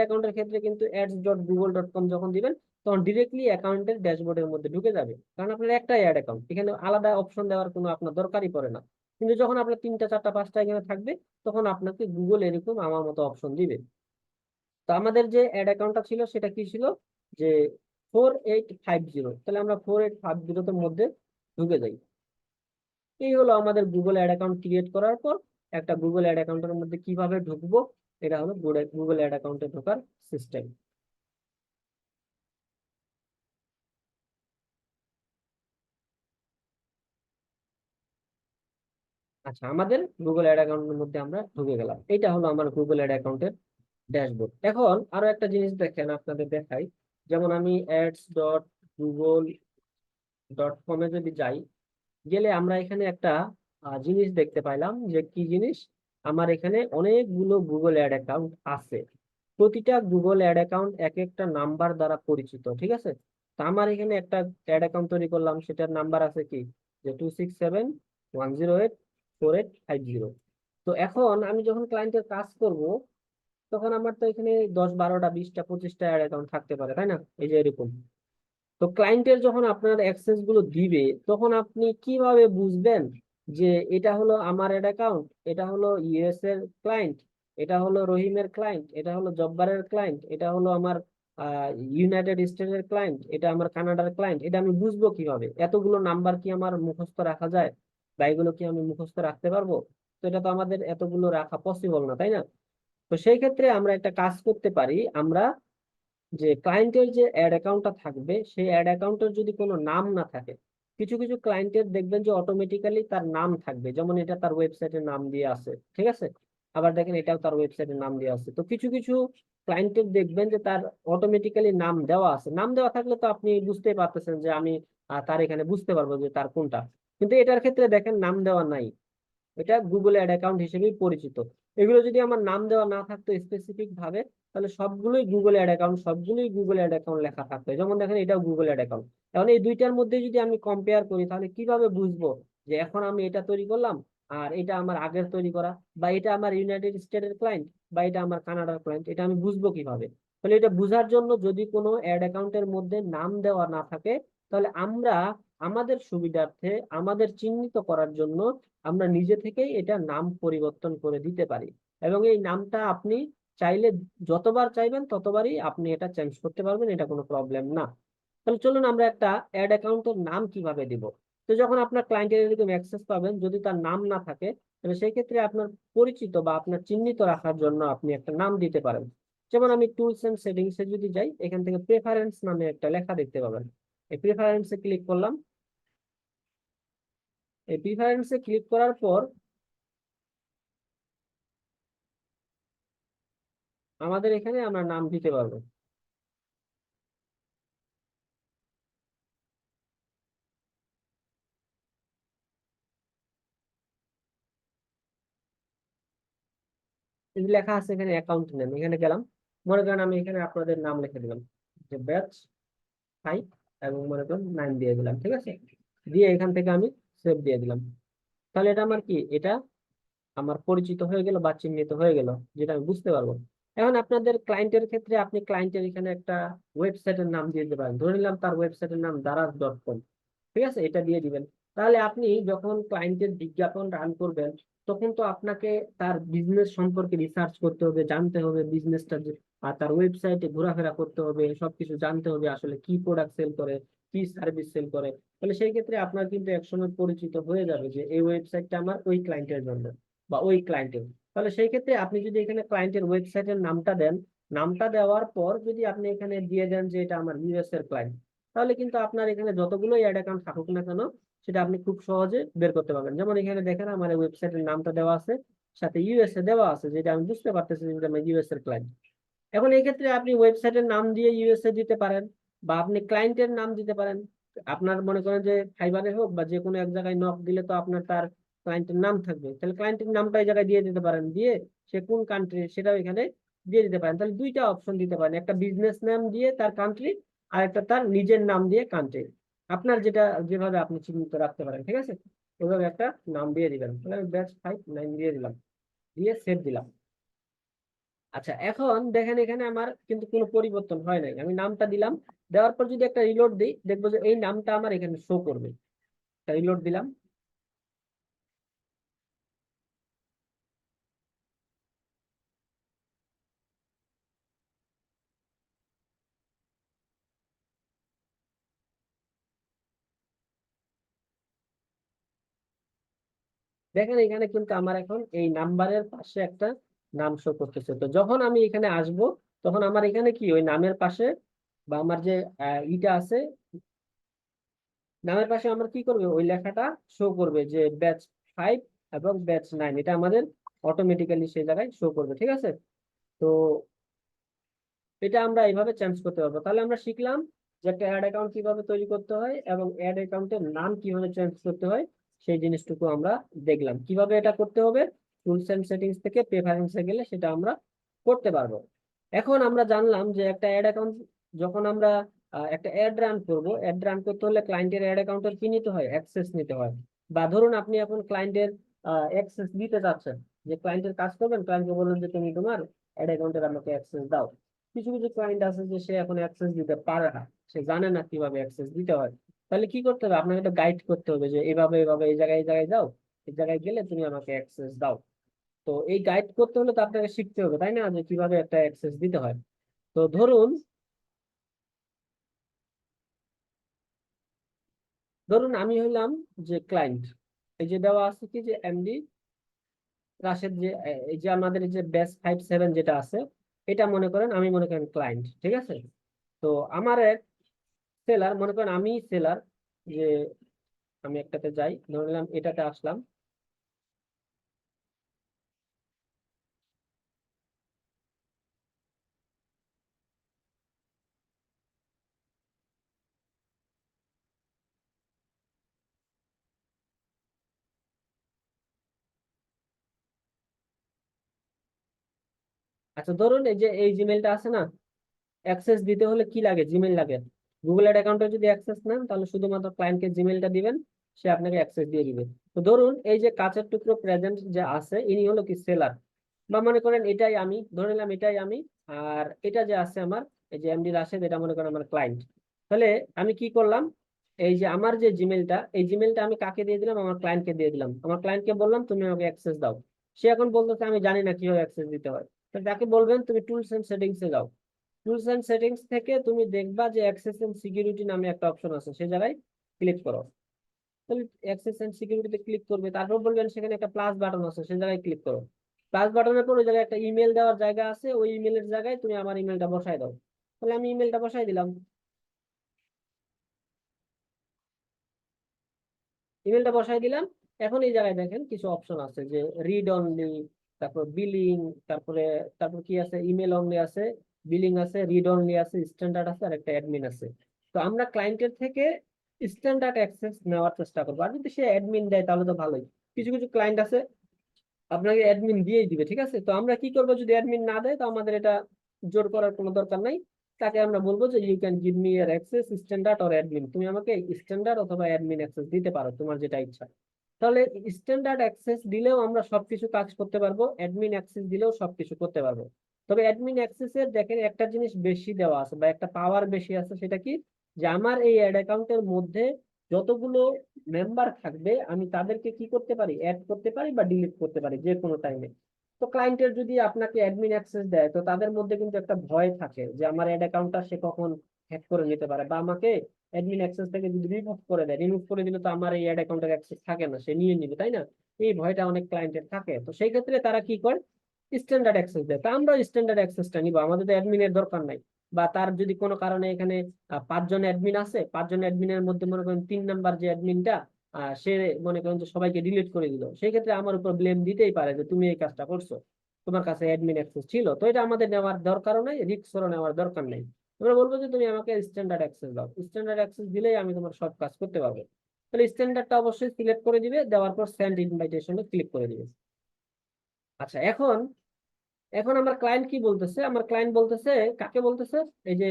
অ্যাকাউন্টের ক্ষেত্রে কিন্তু ads.google.com যখন দিবেন, তখন ডিরেক্টলি অ্যাকাউন্টের ড্যাশবোর্ডের মধ্যে ঢুকে যাবে, কারণ আপনার একটাই অ্যাড অ্যাকাউন্ট, এখানে আলাদা অপশন দেওয়ার কোনো আপনার দরকারই পড়ে না। কিন্তু যখন আপনার 3টা 4টা 5টা এখানে থাকবে, তখন আপনাকে গুগল এরকম আমার মতো অপশন দিবে। তো আমাদের যে অ্যাড অ্যাকাউন্টটা ছিল সেটা কি ছিল, যে 4850, তাহলে আমরা 4850 মধ্যে ঢুকে যাই। এই হলো আমাদের গুগল অ্যাড অ্যাকাউন্ট ক্রিয়েট করার পর একটা গুগল অ্যাড অ্যাকাউন্টের মধ্যে কিভাবে ঢুকবো, এটা হলো গুগল অ্যাড অ্যাকাউন্টে ঢোকার সিস্টেম। আচ্ছা, আমাদের গুগল অ্যাড অ্যাকাউন্টের মধ্যে আমরা ঢুকে গেলাম, এটা হলো আমার গুগল অ্যাড অ্যাকাউন্টের ড্যাশবোর্ড। এখন আরো একটা জিনিস দেখেন, আপনাদের দেখাই। যেমন আমি ads.google.com-এ যদি যাই, গেলে আমরা এখানে একটা জিনিস দেখতে পাইলাম, যে কি জিনিস, আমার এখানে অনেকগুলো গুগল অ্যাড অ্যাকাউন্ট আছে। প্রতিটা গুগল অ্যাড অ্যাকাউন্ট এক একটা নাম্বার দ্বারা পরিচিত, ঠিক আছে। তো আমার এখানে একটা অ্যাড অ্যাকাউন্ট তৈরি করলাম, সেটার নাম্বার আছে কি, যে 267108485। তো এখন আমি যখন ক্লায়েন্টের কাজ করব, তখন আমার তো এখানে 10 12টা 20টা 25টা অ্যাড অ্যাকাউন্ট থাকতে পারে, তাই না? এই যে এরকম। তো ক্লায়েন্টের যখন আপনার অ্যাক্সেস গুলো দিবে, তখন আপনি কিভাবে বুঝবেন যে এটা হলো আমার অ্যাড অ্যাকাউন্ট, এটা হলো ইউএস এর ক্লায়েন্ট, এটা হলো রহিমের ক্লায়েন্ট, এটা হলো জব্বারের ক্লায়েন্ট, এটা হলো আমার ইউনাইটেড স্টেটের ক্লায়েন্ট, এটা আমার কানাডার ক্লায়েন্ট, এটা আমি বুঝবো কিভাবে? এতগুলো নাম্বার কি আমার মুখস্থ রাখা যায়, বা এগুলো কি আমি মুখস্থ রাখতে পারবো? তো এটা তো আমাদের এতগুলো রাখা পসিবল না, তাই না? তো সেই ক্ষেত্রে আমরা একটা কাজ করতে পারি, আমরা যে ক্লায়েন্টের যে অ্যাড অ্যাকাউন্টটা থাকবে, সেই অ্যাড অ্যাকাউন্টের যদি কোনো নাম না থাকে, কিছু কিছু ক্লায়েন্টের দেখবেন যে অটোমেটিক্যালি তার নাম থাকবে, যেমন এটা তার ওয়েবসাইটের নাম দিয়ে আছে, ঠিক আছে। আবার দেখেন এটাও তার ওয়েবসাইটের নাম দিয়ে আছে। তো কিছু কিছু ক্লায়েন্টের দেখবেন যে তার অটোমেটিক্যালি নাম দেওয়া আছে, নাম দেওয়া থাকলে তো আপনি বুঝতেই পারতেছেন যে আমি তার এখানে বুঝতে পারবো যে তার কোনটা। কিন্তু এটার ক্ষেত্রে দেখেন নাম দেওয়া নাই। এটা গুগল অ্যাড অ্যাকাউন্ট হিসেবেই পরিচিত। এগুলো যদি আমার নাম দেওয়া না থাকতো স্পেসিফিক ভাবে, তাহলে সবগুলোই গুগল অ্যাড অ্যাকাউন্ট, সবগুলোই গুগল অ্যাড অ্যাকাউন্ট লেখা থাকতো। যেমন দেখেন এটাও গুগল অ্যাড অ্যাকাউন্ট। এখন এই দুইটার মধ্যে যদি আমি কম্পেয়ার করি, তাহলে কিভাবে বুঝবো যে এখন আমি এটা তৈরি করলাম আর এটা আমার আগের তৈরি করা, বা এটা আমার ইউনাইটেড স্টেটের ক্লায়েন্ট বা এটা আমার কানাডার ক্লায়েন্ট, এটা আমি বুঝবো কিভাবে? তাহলে এটা বোঝার জন্য যদি কোনো অ্যাড অ্যাকাউন্টের মধ্যে নাম দেওয়া না থাকে, তাহলে আমরা আমাদের সুবিধার্থে, আমাদের চিহ্নিত করার জন্য আমরা নিজে থেকেই এটা নাম পরিবর্তন করে দিতে পারি। এবং এই নামটা আপনি চাইলে যতবার চাইবেন ততবারই আপনি এটা চেঞ্জ করতে পারবেন, এটা কোনো প্রবলেম না। তাহলে চলুন আমরা একটা অ্যাড অ্যাকাউন্টের নাম কিভাবে দিব। তো যখন আপনার ক্লায়েন্টের এরকম অ্যাক্সেস পাবেন, যদি তার নাম না থাকে, তাহলে সেই ক্ষেত্রে আপনার পরিচিত বা আপনার চিহ্নিত রাখার জন্য আপনি একটা নাম দিতে পারেন। যেমন আমি টুলস এন্ড সেটিংস এ যদি যাই, এখান থেকে প্রেফারেন্স নামে একটা লেখা দেখতে পাবেন। এই প্রেফারেন্সে ক্লিক করলাম। এই প্রেফারেন্সে ক্লিক করার পর আমাদের এখানে আমরা নাম দিতে পারবো। এই যে লেখা আছে এখানে অ্যাকাউন্ট নেম, এখানে গেলাম। মনে করেন আমি এখানে আপনাদের নাম লিখে দিলাম, যে ব্যাচ 5, এবং মনে করেন 9 দিয়ে দিলাম, ঠিক আছে। দিয়ে এখান থেকে আমি সেভ দিয়ে দিলাম। তাহলে এটা আমার কি, এটা আমার পরিচিত হয়ে গেল বা চিহ্নিত হয়ে গেল, যেটা আমি বুঝতে পারবো। এখন আপনাদের ক্লায়েন্টের ক্ষেত্রে আপনি ক্লায়েন্টের এখানে একটা ওয়েবসাইটের নাম দিয়ে দিতে পারেন। ধরে নিলাম তার ওয়েবসাইটের নাম daraz.com, ঠিক আছে, এটা দিয়ে দিবেন। তাহলে আপনি যখন ক্লায়েন্টের বিজ্ঞাপন রান করবেন, তখন তো আপনাকে তার বিজনেস সম্পর্কে রিসার্চ করতে হবে, জানতে হবে বিজনেসটা, আর তার ওয়েবসাইটে ঘোরাফেরা করতে হবে, সবকিছু জানতে হবে আসলে কি প্রোডাক্ট সেল করে, কি সার্ভিস সেল করে। তাহলে সেই ক্ষেত্রে আপনার কিন্তু একসময় পরিচিত হয়ে যাবে যে এই ওয়েবসাইটটা আমার ওই ক্লায়েন্টের জন্য বা ওই ক্লায়েন্টের। তাহলে সেই ক্ষেত্রে আপনি যদি এখানে ক্লায়েন্টের ওয়েবসাইটের নামটা দেন, নামটা দেওয়ার পর যদি আপনি এখানে দিয়ে দেন যে এটা আমার ইউএস এর ক্লায়েন্ট, তাহলে কিন্তু আপনার এখানে যতগুলো অ্যাড অ্যাকাউন্ট থাকুক না কেন, সেটা আপনি খুব সহজে বের করতে পারবেন। যেমন এখানে দেখেন আমার ওয়েবসাইটের নামটা দেওয়া আছে, সাথে ইউএসএ দেওয়া আছে, যেটা আমি বুঝতে পারতেছি যে আমার ইউএস এর ক্লায়েন্ট। এখন এই ক্ষেত্রে আপনি ওয়েবসাইটের নাম দিয়ে ইউএসএ দিতে পারেন, বা আপনি ক্লায়েন্টের নাম দিতে পারেন। আপনার মনে করেন যে ফাইবারে হোক বা যে কোনো এক জায়গায় নক দিলে তো আপনার তার ক্লায়েন্টের নাম থাকবে, তাহলে ক্লায়েন্টের নামটা এই জায়গায় দিয়ে দিতে পারেন, দিয়ে সে কোন কান্ট্রি সেটাও এখানে দিয়ে দিতে পারেন। তাহলে দুইটা অপশন দিতে পারেন, একটা বিজনেস নাম দিয়ে তার কান্ট্রি, আর একটা তার নিজের নাম দিয়ে কান্ট্রি। আপনার যেটা, যেভাবে আপনি চিহ্নিত রাখতে পারেন, ঠিক আছে, ওইভাবে একটা নাম দিয়ে দিবেন। তাহলে আমি ব্যাচ 5 9 দিয়ে দিলাম, দিয়ে সেভ দিলাম। আচ্ছা, এখন দেখেন এখানে আমার কিন্তু কোনো পরিবর্তন হয় নাই, আমি নামটা দিলাম। দেওয়ার পর যদি একটা রিলোড দিই, দেখবো যে এই নামটা আমার এখানে শো করবে। রিলোড দিলাম। দেখেন এখানে কিন্তু আমার এখন এই নাম্বারের পাশে একটা নাম শো করতেছে। তো যখন আমি এখানে আসব, তখন আমার এখানে কি ওই নামের পাশে বা আমার যে ইটা আছে, নামের পাশে আমার কি করবে, ওই লেখাটা শো করবে যে ব্যাচ 5 এবং ব্যাচ 9, এটা আমাদের অটোমেটিক্যালি সেই জায়গায় শো করবে, ঠিক আছে। তো এটা আমরা এইভাবে চেঞ্জ করতে পারবো। তাহলে আমরা শিখলাম যে একটা অ্যাড অ্যাকাউন্ট কিভাবে তৈরি করতে হয় এবং অ্যাড অ্যাকাউন্টের নাম কিভাবে চেঞ্জ করতে হয়, সেই জিনিসটুকু আমরা দেখলাম। কিভাবে এটা করতে হবে, টুলস এন্ড সেটিংস থেকে প্রেফারেন্সে গেলে সেটা আমরা করতে পারবো। এখন আমরা জানলাম যে একটা অ্যাড অ্যাকাউন্ট, যখন আমরা একটা অ্যাড রান করব, অ্যাড রান করতে হলে ক্লায়েন্টের অ্যাড অ্যাকাউন্টের কি নিতে হয়, অ্যাক্সেস নিতে হয়। বা ধরুন আপনি এখন ক্লায়েন্টের অ্যাক্সেস দিতে চাচ্ছেন, যে ক্লায়েন্টের কাজ করবেন, ক্লায়েন্টকে বললেন যে তুমি তোমার অ্যাড অ্যাকাউন্টের আমাকে অ্যাক্সেস দাও। কিছু কিছু ক্লায়েন্ট আছে যে সে এখন অ্যাক্সেস দিতে পারে না, সে জানে না কিভাবে অ্যাক্সেস দিতে হয়। তাহলে কি করতে হবে, আপনাকে একটা গাইড করতে হবে যে এভাবে এভাবে এই জায়গায় যাও, এই জায়গায় গেলে তুমি আমাকে অ্যাক্সেস দাও। তো এই গাইড করতে হলে তো আপনাকে শিখতে হবে, তাই না, যে কিভাবে একটা অ্যাক্সেস দিতে হয়। তো ধরুন, আমি হইলাম যে ক্লায়েন্ট, এই যে দেওয়া আছে কি যে এমডি রাশেদ, যে এই যে আমাদের এই যে ব্যাচ 5 7 যেটা আছে, এটা মনে করেন, আমি মনে করেন ক্লায়েন্ট, ঠিক আছে। তো আমার এক সেলার, মনে করেন আমি সেলার, যে আমি একটাতে যাই, ধরে নিলাম এটাতে আসলাম। আচ্ছা ধরুন এই যে এই জিমেলটা আছে না, অ্যাক্সেস দিতে হলে কি লাগে? জিমেল লাগে। গুগল অ্যাড অ্যাকাউন্টে যদি অ্যাক্সেস নেন তাহলে শুধুমাত্র ক্লায়েন্টকে জিমেলটা দিবেন, সে আপনাকে অ্যাক্সেস দিয়ে দিবে। তো ধরুন এই যে কাচের টুকরো প্রেজেন্ট যে আছে, ইনি হলো কি সেলার, বা মনে করেন এটাই আমি, ধরে নিলাম এটাই আমি। আর এটা যে আছে আমার, এই যে এমডি রাশেদ, এটা মনে করেন আমার ক্লায়েন্ট। তাহলে আমি কি করলাম, এই যে আমার যে জিমেলটা, এই জিমেলটা আমি কাকে দিয়ে দিলাম? আমার ক্লায়েন্টকে দিয়ে দিলাম। আমার ক্লায়েন্টকে বললাম তুমি আমাকে অ্যাক্সেস দাও। সে এখন বলতেছে আমি জানি না কিভাবে অ্যাক্সেস দিতে হয়। তো তাকে বলবেন তুমি টুলস এন্ড সেটিংসে যাও। টুলস এন্ড সেটিংস থেকে তুমি দেখবা যে অ্যাক্সেস এন্ড সিকিউরিটি নামে একটা অপশন আছে, সে জায়গায় ক্লিক করো। তাহলে অ্যাক্সেস এন্ড সিকিউরিটিতে ক্লিক করবে, তারপর বলবেন সেখানে একটা প্লাস বাটন আছে, সে জায়গায় ক্লিক করো। প্লাস বাটনের পর ওই জায়গায় একটা ইমেল দেওয়ার জায়গা আছে, ওই ইমেলের জায়গায় তুমি আমার ইমেলটা বসাই দাও। তাহলে আমি ইমেলটা বসাই দিলাম। ইমেলটা বসাই দিলাম। এখন এই জায়গায় দেখেন কিছু অপশন আছে, যে রিড অনলি, তারপর বিলিং, তারপরে তারপর কি আছে, ইমেল অনলি আছে, বিলিং আছে, রিড অনলি আছে, স্ট্যান্ডার্ড আছে, আর একটা অ্যাডমিন আছে। তো আমরা ক্লায়েন্টের থেকে স্ট্যান্ডার্ড অ্যাক্সেস নেওয়ার চেষ্টা করবো, আর যদি সে অ্যাডমিন দেয় তাহলে তো ভালোই। কিছু কিছু ক্লায়েন্ট আছে আপনাকে অ্যাডমিন দিয়েই দিবে, ঠিক আছে। তো আমরা কি করবো, যদি অ্যাডমিন না দেয় তো আমাদের এটা জোর করার কোনো দরকার নাই। তাকে আমরা বলবো যে you can give me your access standard or admin, তুমি আমাকে স্ট্যান্ডার্ড অথবা অ্যাডমিন অ্যাক্সেস দিতে পারো, তোমার যেটা ইচ্ছা। তাহলে স্ট্যান্ডার্ড অ্যাক্সেস দিলেও আমরা সবকিছু কাজ করতে পারবো, অ্যাডমিন অ্যাক্সেস দিলেও সবকিছু করতে পারবো। তবে অ্যাডমিন অ্যাক্সেসের দেখেন একটা জিনিস বেশি দেওয়া আছে বা একটা পাওয়ার বেশি আছে, সেটা কি, যে আমার এই অ্যাড অ্যাকাউন্টের মধ্যে যতগুলো মেম্বার থাকবে আমি তাদেরকে কি করতে পারি, অ্যাড করতে পারি বা ডিলিট করতে পারি যে কোনো টাইমে। তো ক্লায়েন্টের যদি আপনাকে অ্যাডমিন অ্যাক্সেস দেয়, তো তাদের মধ্যে কিন্তু একটা ভয় থাকে যে আমার অ্যাড অ্যাকাউন্টটা সে কখন হ্যাক করে নিতে পারে, বা আমাকে অ্যাডমিন অ্যাক্সেস থেকে যদি রিমুভ করে দেয়, রিমুভ করে দিলে তো আমার এই অ্যাড অ্যাকাউন্টের অ্যাক্সেস থাকে না, সে নিয়ে নিবে, তাই না? এই ভয়টা অনেক ক্লায়েন্টের থাকে। তো সেই ক্ষেত্রে তারা কি করে, স্ট্যান্ডার্ড অ্যাক্সেস দেয়। তা আমরা স্ট্যান্ডার্ড অ্যাক্সেসটা নিবো, আমাদের তো অ্যাডমিনের দরকার নাই। বা তার যদি কোনো কারণে এখানে 5 জন অ্যাডমিন আছে, 5 জন অ্যাডমিনের মধ্যে মনে করেন 3 নাম্বার যে অ্যাডমিনটা, সে মনে করেন যে সবাইকে ডিলিট করে দিল, সেই ক্ষেত্রে আমার উপর ব্লেম দিতেই পারে যে তুমি এই কাজটা করছো, তোমার কাছে অ্যাডমিন অ্যাক্সেস ছিল। তো এটা আমাদের নেওয়ার দরকারও নাই, রিস্কও নেওয়ার দরকার নেই। আমরা বলবো যে তুমি আমাকে স্ট্যান্ডার্ড অ্যাক্সেস দাও, স্ট্যান্ডার্ড অ্যাক্সেস দিলেই আমি তোমার সব কাজ করতে পারবো। তাহলে স্ট্যান্ডার্ডটা অবশ্যই সিলেক্ট করে দিবে, দেওয়ার পর সেন্ড ইনভাইটেশনে ক্লিক করে দিবে। আচ্ছা এখন, এখন আমার ক্লায়েন্ট কি বলতেছে, আমার ক্লায়েন্ট বলতেছে, কাকে বলতেছে, এই যে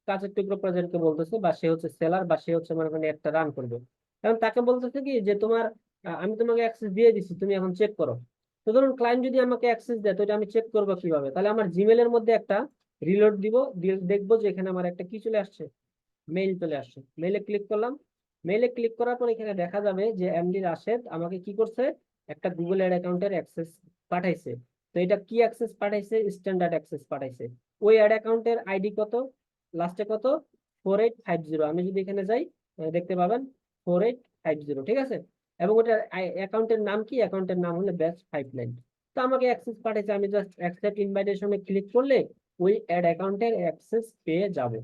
কাজের টুকরো প্রজেক্টকে বলতেছে, বা সে হচ্ছে সেলার, বা সে হচ্ছে মনে করেন একটা রান করবে। এখন তাকে বলতেছে কি যে তোমার, আমি তোমাকে অ্যাক্সেস দিয়ে দিছি, তুমি এখন চেক করো। তো ধরুন ক্লায়েন্ট যদি আমাকে অ্যাক্সেস দেয়, তো এটা আমি চেক করবো কিভাবে? তাহলে আমার জিমেলের মধ্যে একটা রিলোড দিব, দিয়ে দেখবো যে এখানে আমার একটা কি চলে আসছে, মেইল চলে আসছে। মেইলে ক্লিক করলাম। মেইলে ক্লিক করার পর এখানে দেখা যাবে যে এমডি রাশেদ আমাকে কি করছে, একটা গুগল অ্যাড অ্যাকাউন্টের অ্যাক্সেস পাঠাইছে। তো এটা কি অ্যাক্সেস পাঠাইছে? স্ট্যান্ডার্ড অ্যাক্সেস পাঠাইছে। ওই অ্যাড অ্যাকাউন্টের আইডি কত, লাস্টে কত, 4850। আমি যদি এখানে যাই, দেখতে পাবেন 4850, ঠিক আছে। এবং ওটার অ্যাকাউন্টের নাম কি? অ্যাকাউন্টের নাম হলো ব্যাচ 59। তো আমাকে অ্যাক্সেস পাঠাইছে, আমি জাস্ট অ্যাকসেপ্ট ইনভাইটেশনে ক্লিক করলে ওই অ্যাড অ্যাকাউন্টের অ্যাক্সেস পেয়ে যাবে।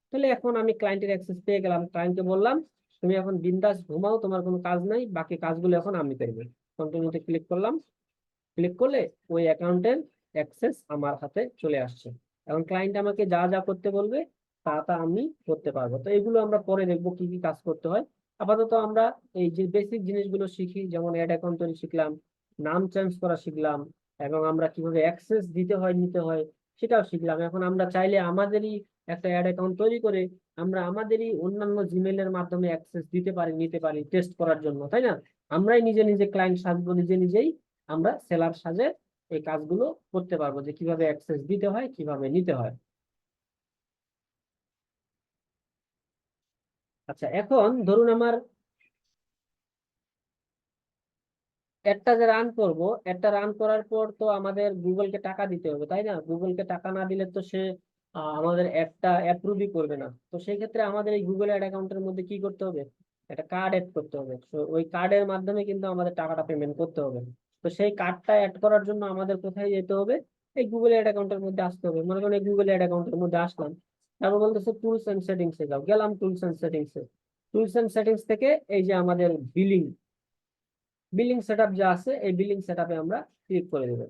তাহলে এখন আমি ক্লায়েন্টের অ্যাক্সেস পেয়ে গেলাম, ক্লায়েন্টকে বললাম তুমি এখন বিন্দাস ঘুমাও, তোমার কোনো কাজ নাই, বাকি কাজগুলো এখন আমি করবো। কন্টিনিউতে ক্লিক করলাম। ক্লিক করলে ওই অ্যাকাউন্টের অ্যাক্সেস আমার হাতে চলে আসছে। এখন ক্লায়েন্ট আমাকে যা যা করতে বলবে তা তা আমি করতে পারবো। তো এগুলো আমরা পরে দেখবো কি কি কাজ করতে হয়। আপাতত আমরা এই যে বেসিক জিনিসগুলো শিখি, যেমন অ্যাড অ্যাকাউন্ট তৈরি শিখলাম, নাম চেঞ্জ করা শিখলাম, এবং আমরা কিভাবে অ্যাক্সেস দিতে হয় নিতে হয় সেটাও শিখলাম। এখন আমরা চাইলে আমাদেরই একটা অ্যাড অ্যাকাউন্ট তৈরি করে আমরা আমাদেরই অন্যান্য জিমেলের মাধ্যমে অ্যাক্সেস দিতে পারি, নিতে পারি, টেস্ট করার জন্য, তাই না? আমরাই নিজে নিজে ক্লায়েন্ট সাজবো, নিজে নিজেই আমরা সেলার সাজে এই কাজগুলো করতে পারবো, যে কিভাবে অ্যাক্সেস দিতে হয়, কিভাবে নিতে হয়। আচ্ছা এখন ধরুন আমার একটা যে রান করব, একটা রান করার পর তো আমাদের গুগলকে টাকা দিতে হবে, তাই না? গুগলকে টাকা না দিলে তো সে আমাদের অ্যাডটা অ্যাপ্রুভই করবে না। তো সেই ক্ষেত্রে আমাদের এই গুগল অ্যাড অ্যাকাউন্টের মধ্যে কি করতে হবে, একটা কার্ড অ্যাড করতে হবে। তো ওই কার্ডের মাধ্যমে কিন্তু আমাদের টাকাটা পেমেন্ট করতে হবে। তো সেই কার্ডটা অ্যাড করার জন্য আমাদের কোথায় যেতে হবে, এই গুগল অ্যাড অ্যাকাউন্টের মধ্যে আসতে হবে। মনে করেন এই গুগল অ্যাড অ্যাকাউন্টের মধ্যে আসলাম, তারপর বলতেছে টুলস এন্ড সেটিংস এ যাও, গেলাম টুলস এন্ড সেটিংস এ। টুলস এন্ড সেটিংস থেকে এই যে আমাদের বিলিং, বিলিং সেটআপ যা আছে, এই বিলিং সেটআপে আমরা ক্লিক করে দেব।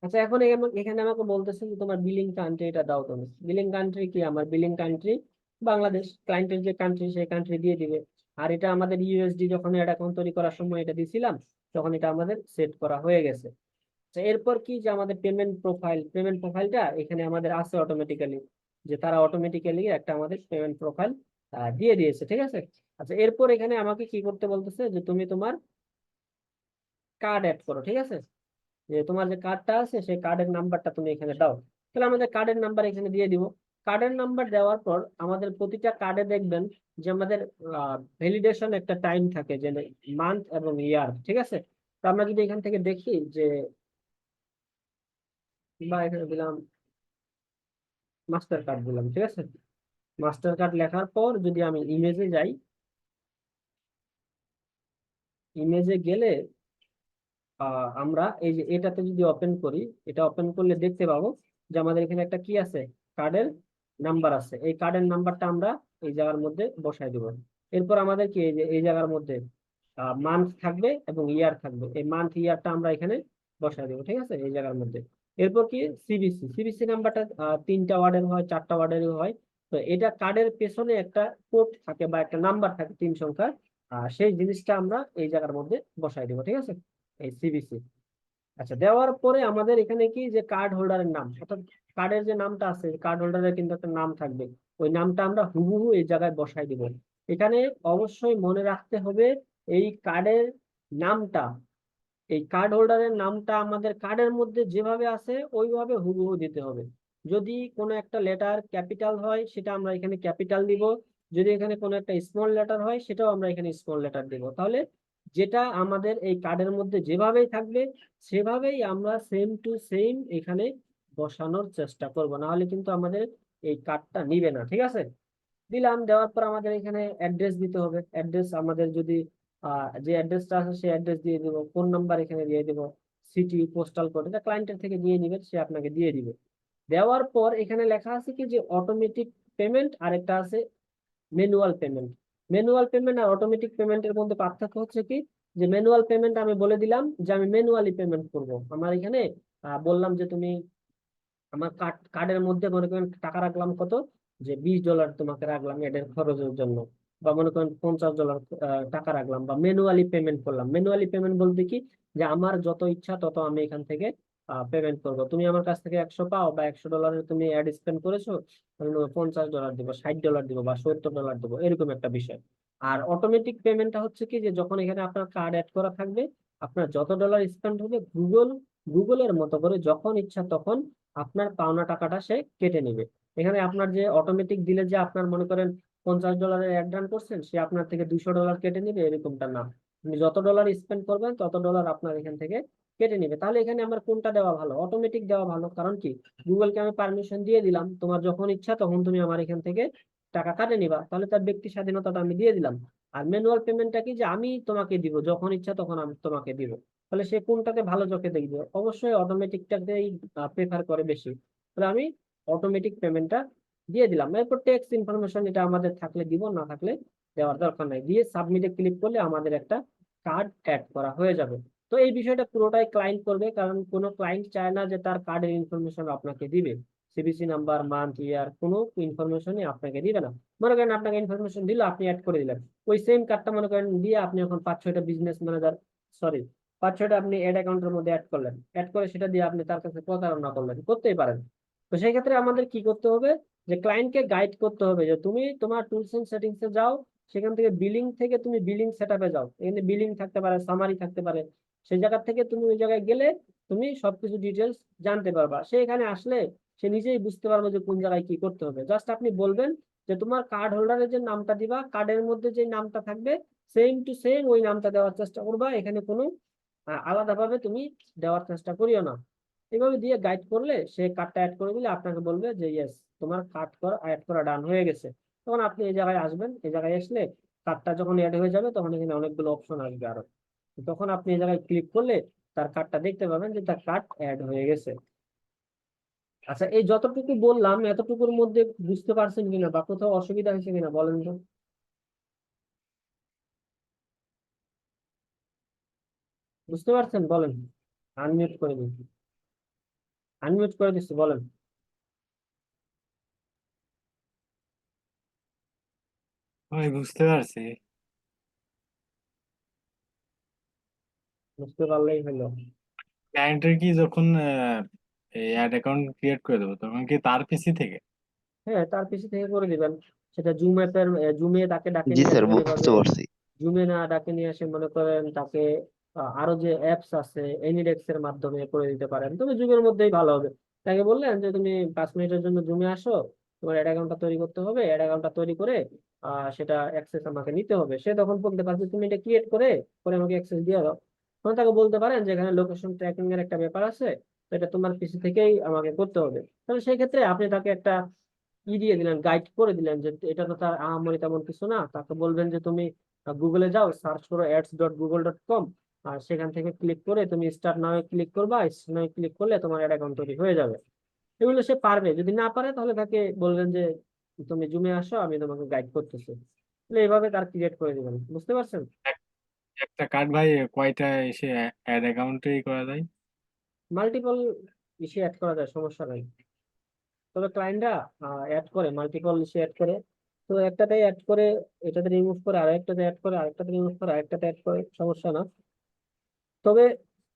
আচ্ছা, এখন এখানে আমাকে বলতেছে যে তোমার বিলিং কান্ট্রি এটা দাও। তুমি বিলিং কান্ট্রি কি? আমার বিলিং কান্ট্রি বাংলাদেশ। ক্লায়েন্টের যে কান্ট্রি সেই কান্ট্রি দিয়ে দিবে। আর এটা আমাদের ইউএসডি, যখন এটা অ্যাকাউন্ট তৈরি করার সময় এটা দিছিলাম, তখন এটা আমাদের সেট করা হয়ে গেছে। আচ্ছা, এরপর কি যে আমাদের পেমেন্ট প্রোফাইলটা এখানে আমাদের আছে অটোমেটিক্যালি, যে তারা অটোমেটিক্যালি একটা আমাদের পেমেন্ট প্রোফাইল দিয়ে দিয়েছে, ঠিক আছে। আচ্ছা, এরপর এখানে আমাকে কি করতে বলতেছে যে তুমি তোমার কার্ড অ্যাড করো, ঠিক আছে। যে তোমার যে কার্ডটা আছে সেই কার্ডের নাম্বারটা তুমি এখানে দাও। তাহলে আমাদের কার্ডের নাম্বার এখানে দিয়ে দিব। কার্ডের নাম্বার দেওয়ার পর আমাদের প্রতিটা কার্ডে দেখবেন যে আমাদের ভ্যালিডেশন একটা টাইম থাকে, যে মান্থ এবং ইয়ার, ঠিক আছে। তো আমরা যদি এখান থেকে দেখি যে, বা এখানে দিলাম মাস্টার কার্ড দিলাম, ঠিক আছে। মাস্টার কার্ড লেখার পর যদি আমি ইমেজে যাই, ইমেজে গেলে আমরা এই যে এটাতে যদি ওপেন করি, এটা ওপেন করলে দেখতে পাবো যে আমাদের এখানে একটা কি আছে, কার্ডের নাম্বার আছে। এই কার্ডের নাম্বারটা আমরা এই জায়গার মধ্যে বসাই দিব। এরপর আমাদের কি এই যে এই জায়গার মধ্যে মান্থ থাকবে এবং ইয়ার থাকবে। এই মান্থ ইয়ারটা আমরা এখানে বসাই দেবো, ঠিক আছে, এই জায়গার মধ্যে। এরপর কি সিবিসি নাম্বারটা 3টা ওয়ার্ডের হয়, 4টা ওয়ার্ডের হয়। তো এটা কার্ডের পেছনে একটা কোড থাকে বা একটা নাম্বার থাকে 3 সংখ্যার। সেই জিনিসটা আমরা এই জায়গার মধ্যে বসাই দেবো, ঠিক আছে, এই সিবিসি। আচ্ছা, দেওয়ার পরে আমাদের এখানে কি যে কার্ড হোল্ডারের নাম, অর্থাৎ কার্ডের যে নামটা আছে, কার্ড হোল্ডারের কিন্তু একটা নাম থাকবে। ওই নামটা আমরা হুবহু এই জায়গায় বসাই দিব। এখানে অবশ্যই মনে রাখতে হবে, এই কার্ডের নামটা, এই কার্ড হোল্ডারের নামটা আমাদের কার্ডের মধ্যে যেভাবে আছে ওইভাবে হুবহু দিতে হবে। যদি কোনো একটা লেটার ক্যাপিটাল হয় সেটা আমরা এখানে ক্যাপিটাল দিব। যদি এখানে কোনো একটা স্মল লেটার হয় সেটাও আমরা এখানে স্মল লেটার দিব। তাহলে যেটা আমাদের এই কার্ডের মধ্যে যেভাবেই থাকবে সেভাবেই আমরা সেম টু সেম এখানে বসানোর চেষ্টা করব, না হলে কিন্তু আমাদের এই কার্ডটা নিবে না, ঠিক আছে। দিলাম, দেওয়ার পর আমাদের এখানে অ্যাড্রেস দিতে হবে। অ্যাড্রেস আমাদের যদি যে অ্যাড্রেসটা আছে সেই অ্যাড্রেস দিয়ে দিব, ফোন নাম্বার এখানে দিয়ে দিব, সিটি, পোস্টাল কোড এটা ক্লায়েন্টের থেকে নিয়ে নিবেন, সে আপনাকে দিয়ে দিবে। দেওয়ার পর এখানে লেখা আছে কি যে অটোমেটিক পেমেন্ট, আর একটা আছে ম্যানুয়াল পেমেন্ট। ম্যানুয়াল পেমেন্ট আর অটোমেটিক পেমেন্টের মধ্যে পার্থক্য হচ্ছে কি, যে ম্যানুয়াল পেমেন্ট আমি বলে দিলাম যে আমি ম্যানুয়ালি পেমেন্ট করব। আমার এখানে বললাম যে তুমি আমার কার্ডের মধ্যে মনে করেন টাকা রাখলাম কত, যে $20 তোমাকে রাখলাম এদের খরচের জন্য, বা মনে করেন $50 টাকা রাখলাম, বা ম্যানুয়ালি পেমেন্ট করলাম। ম্যানুয়ালি পেমেন্ট বলতে কি, যে আমার যত ইচ্ছা তত আমি এখান থেকে পেমেন্ট করবো। তুমি আমার কাছ থেকে 100 পাও, বা $100 তুমি অ্যাড স্পেন্ড করেছো, আমি তোমাকে $50 দিব, $60 দিব, বা $70 দিব, এরকম একটা বিষয়। আর অটোমেটিক পেমেন্টটা হচ্ছে কি, যে যখন এখানে আপনার কার্ড অ্যাড করা থাকবে, আপনার যত ডলার স্পেন্ড হবে গুগলের মতো করে যখন ইচ্ছা তখন আপনার পাওনা টাকাটা সে কেটে নেবে। এখানে আপনার যে অটোমেটিক দিলে যে আপনার মনে করেন $50 অ্যাড রান করছেন, সে আপনার থেকে $200 কেটে নিবে, এরকমটা না। আপনি যত ডলার স্পেন্ড করবেন তত ডলার আপনার এখান থেকে কেটে নিবে। তাহলে এখানে আমার কোনটা দেওয়া ভালো? অটোমেটিক দেওয়া ভালো। কারণ কি, গুগলকে আমি পারমিশন দিয়ে দিলাম তোমার যখন ইচ্ছা তখন তুমি আমার এখান থেকে টাকা কাটে নিবা, তাহলে তার ব্যক্তি স্বাধীনতাটা আমি দিয়ে দিলাম। আর ম্যানুয়াল পেমেন্টটা কি, যে আমি তোমাকে দিব যখন ইচ্ছা তখন আমি তোমাকে দিব। তাহলে সে কোনটাতে ভালো চোখে দেখবে? অবশ্যই অটোমেটিকটাকেই প্রেফার করে বেশি। তাহলে আমি অটোমেটিক পেমেন্টটা দিয়ে দিলাম। এরপর ট্যাক্স ইনফরমেশন এটা আমাদের থাকলে দিব, না থাকলে দেওয়ার দরকার নাই। দিয়ে সাবমিটে ক্লিক করলে আমাদের একটা কার্ড অ্যাড করা হয়ে যাবে। তো এই বিষয়টা পুরোটাই ক্লায়েন্ট করবে, কারণ কোনো ক্লায়েন্ট চায় না যে তার কার্ডের ইনফরমেশন আপনাকে দিবে। সিবিসি নাম্বার, মান্থ, ইয়ার কোনো ইনফরমেশনই আপনাকে দিবে না। মনে করেন আপনাকে ইনফরমেশন দিল, আপনি অ্যাড করে দিলেন, ওই সেম কার্ডটা মনে করেন দিয়ে আপনি এখন 5-6টা বিজনেস ম্যানেজার, সরি, 5-6টা আপনি অ্যাড অ্যাকাউন্টের মধ্যে অ্যাড করলেন, অ্যাড করে সেটা দিয়ে আপনি তার কাছে প্রতারণা করলেন, করতেই পারেন। তো সেই ক্ষেত্রে আমাদের কি করতে হবে, যে ক্লায়েন্টকে গাইড করতে হবে যে তুমি তোমার টুলস এন্ড সেটিংসে যাও, সেখান থেকে বিলিং থেকে তুমি বিলিং সেটআপে যাও, এখানে বিলিং থাকতে পারে, সামারি থাকতে পারে। সেই জায়গা থেকে তুমি ওই জায়গায় গেলে তুমি সবকিছু ডিটেলস জানতে পারবা। সে এখানে আসলে সে নিজেই বুঝতে পারবে যে কোন জায়গায় কি করতে হবে। জাস্ট আপনি বলবেন যে তোমার কার্ড হোল্ডারের যে নামটা দিবা, কার্ডের মধ্যে যে নামটা থাকবে সেম টু সেম ওই নামটা দেওয়ার চেষ্টা করবা। এখানে কোনো আলাদাভাবে তুমি দেওয়ার চেষ্টা করিও না। এভাবে দিয়ে গাইড করলে সে কার্ডটা অ্যাড করে দিলে আপনাকে বলবে যে ইয়েস, তোমার কার্ড করা অ্যাড করা ডান হয়ে গেছে। তখন আপনি এই জায়গায় আসবেন, এই জায়গায় আসলে কার্ডটা যখন অ্যাড হয়ে যাবে তখন এখানে অনেকগুলো অপশন আসবে আরো। তখন আপনি এই জায়গায় ক্লিক করলে তার কার্ডটা দেখতে পাবেন যে তার কার্ড অ্যাড হয়ে গেছে। আচ্ছা, এই যতটুকু বললাম এতটুকুর মধ্যে বুঝতে পারছেন কিনা বা কোথাও অসুবিধা হয়েছে কিনা বলেন তো। বুঝতে পারছেন? বলেন, আনমিউট করে দিন। আনমিউট করে দিচ্ছি, বলেন। ভাই বুঝতে পারছি। বুঝতে পারলেই হলো। ক্লায়েন্টের কি যখন এই অ্যাড অ্যাকাউন্ট ক্রিয়েট করে দেবো তখন কি তার পিসি থেকে? হ্যাঁ, তার পিছু থেকে করে দিবেন। সেটা জুম অ্যাপের জুমে তাকে ডাকে জি নিয়ে স্যার, আসবেন বুঝতে এভাবে। পারছি। জুমে না ডাকে নিয়ে আসে, মনে করেন তাকে আরো যে অ্যাপস আছে এনিডেক্স এর মাধ্যমে করে দিতে পারেন, তবে জুমের মধ্যেই ভালো হবে। তাকে বললেন যে তুমি 5 মিনিটের জন্য জুমে আসো, তোমার অ্যাড অ্যাকাউন্টটা তৈরি করতে হবে, অ্যাড অ্যাকাউন্টটা তৈরি করে সেটা অ্যাক্সেস আমাকে নিতে হবে। সে তখন বলতে পারবে তুমি এটা ক্রিয়েট করে করে আমাকে অ্যাক্সেস দিয়ে দাও। তখন তাকে বলতে পারেন যে এখানে লোকেশন ট্র্যাকিং এর একটা ব্যাপার আছে, তো এটা তোমার পিসি থেকেই আমাকে করতে হবে। তাহলে সেই ক্ষেত্রে আপনি তাকে একটা দিয়ে দিলেন, গাইড করে দিলেন যে এটা তো তার আহামরি তেমন কিছু না। তাকে বলবেন যে তুমি গুগলে যাও, সার্চ করো ads.google.com, আর সেখান থেকে ক্লিক করে তুমি স্টার্ট নাও ক্লিক করবা। স্টার্ট নাও ক্লিক করলে তোমার অ্যাড অ্যাকাউন্ট তৈরি হয়ে যাবে। এগুলো সে পারবে। যদি না পারে তাহলে তাকে বলবেন যে তুমি জুমে আসো, আমি তোমাকে গাইড করতেছি। তাহলে এইভাবে তার ক্রিয়েট করে দিবেন। বুঝতে পারছেন? এক- একটা কার্ড ভাই কয়টা এসে অ্যাড অ্যাকাউন্টেই করা যায়? মাল্টিপল ইসে অ্যাড করা যায়, সমস্যা নাই। তবে ক্লায়েন্টরা অ্যাড করে, মাল্টিপল ইসে অ্যাড করে। তো একটাতে অ্যাড করে, এটাতে রিমুভ করে আরেকটাতে অ্যাড করে, আরেকটাতে রিমুভ করে আরেকটাতে অ্যাড করে, সমস্যা না। তবে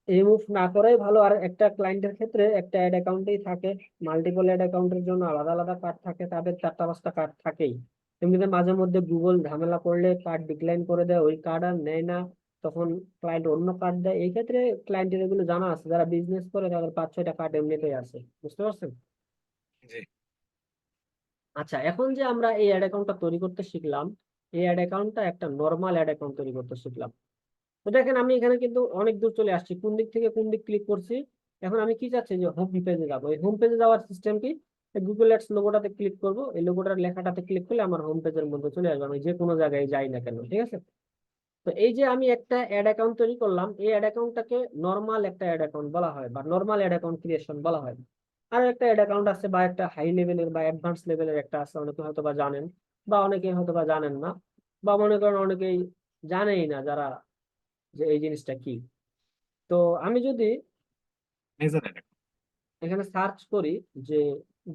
রিমুভ না করাই ভালো। আর একটা ক্লায়েন্টের ক্ষেত্রে একটা অ্যাড অ্যাকাউন্টেই থাকে, মাল্টিপল অ্যাড অ্যাকাউন্টের জন্য আলাদা আলাদা কার্ড থাকে, তাদের 4টা 5টা কার্ড থাকেই। এমনিতে মাঝে মধ্যে গুগল ঝামেলা করলে কার্ড ডিক্লাইন করে দেয়, ওই কার্ড আর নেয় না, তখন ক্লায়েন্ট অন্য কার্ড দেয়। এই ক্ষেত্রে ক্লায়েন্টের এগুলো জানা আছে, যারা বিজনেস করে তাদের 5-6টা কার্ড এমনিতেই আছে। বুঝতে পারছেন? জি। আচ্ছা, এখন যে আমরা এই অ্যাড অ্যাকাউন্টটা তৈরি করতে শিখলাম, এই অ্যাড অ্যাকাউন্টটা একটা নর্মাল অ্যাড অ্যাকাউন্ট তৈরি করতে শিখলাম। তো দেখেন আমি এখানে কিন্তু অনেক দূর চলে আসছি, কোন দিক থেকে কোন দিক ক্লিক করছি। এখন আমি কি চাচ্ছি যে হোম পেজে যাবো। এই হোম পেজে যাওয়ার সিস্টেম কি? গুগল অ্যাডস লোগোটাতে ক্লিক করব, এই লোগোটার লেখাটাতে ক্লিক করলে আমার হোম পেজের মধ্যে চলে আসবে, আমি যে কোনো জায়গায় যাই না কেন। ঠিক আছে? তো এই যে আমি একটা অ্যাড অ্যাকাউন্ট তৈরি করলাম, এই অ্যাড অ্যাকাউন্টটাকে নর্মাল একটা অ্যাড অ্যাকাউন্ট বলা হয়, বা নর্মাল অ্যাড অ্যাকাউন্ট ক্রিয়েশন বলা হয়। আর একটা অ্যাড অ্যাকাউন্ট আছে, বা একটা হাই লেভেলের বা অ্যাডভান্স লেভেলের একটা আছে, অনেকে হয়তো বা জানেন, বা অনেকে হয়তো বা জানেন না, বা মনে করেন অনেকেই জানেই না যারা, যে এই জিনিসটা কি। তো আমি যদি মেজর অ্যাড এখানে সার্চ করি যে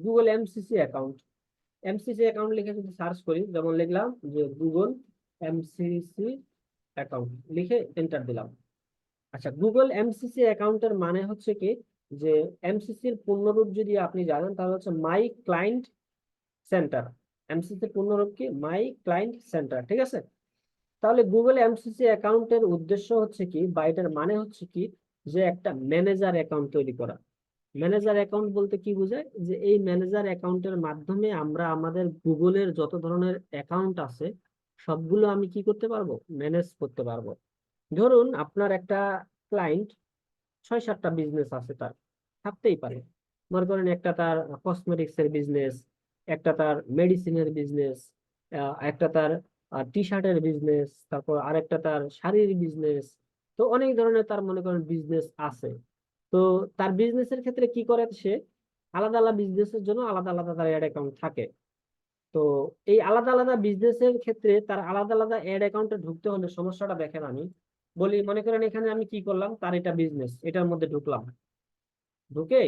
Google MCC account, MCC account লিখে যদি সার্চ করি, যেমন লিখলাম যে গুগল এমসিসি অ্যাকাউন্ট, লিখে এন্টার দিলাম। আচ্ছা, গুগল এমসিসি অ্যাকাউন্টের মানে হচ্ছে কি, যে এমসিসির পূর্ণরূপ যদি আপনি জানেন তাহলে হচ্ছে মাই ক্লায়েন্ট সেন্টার। এমসিসির পূর্ণরূপ কি? মাই ক্লায়েন্ট সেন্টার। ঠিক আছে? তাহলে গুগল এমসিসি অ্যাকাউন্টের উদ্দেশ্য হচ্ছে কি, বা এটার মানে হচ্ছে কি, যে একটা ম্যানেজার অ্যাকাউন্ট তৈরি করা। ম্যানেজার অ্যাকাউন্ট বলতে কি বোঝায়? যে এই ম্যানেজার অ্যাকাউন্টের মাধ্যমে আমরা আমাদের গুগলের যত ধরনের অ্যাকাউন্ট আছে সবগুলো আমি কি করতে পারবো? ম্যানেজ করতে পারবো। ধরুন আপনার একটা ক্লায়েন্ট 6-7টা বিজনেস আছে, তার থাকতেই পারে। মনে করেন একটা তার কসমেটিক্স এর বিজনেস, একটা তার মেডিসিনের বিজনেস, একটা তার টি শার্টের বিজনেস, তারপর আরেকটা তার শাড়ির বিজনেস। তো অনেক ধরনের তার মনে করেন বিজনেস আছে। তো তার বিজনেসের ক্ষেত্রে কি করে সে, আলাদা আলাদা বিজনেসের জন্য আলাদা আলাদা তার অ্যাড অ্যাকাউন্ট থাকে। তো এই আলাদা আলাদা বিজনেসের ক্ষেত্রে তার আলাদা আলাদা অ্যাড অ্যাকাউন্টে ঢুকতে হলে সমস্যাটা দেখেন আমি বলি। মনে করেন এখানে আমি কি করলাম, তার এটা বিজনেস, এটার মধ্যে ঢুকলাম, ঢুকে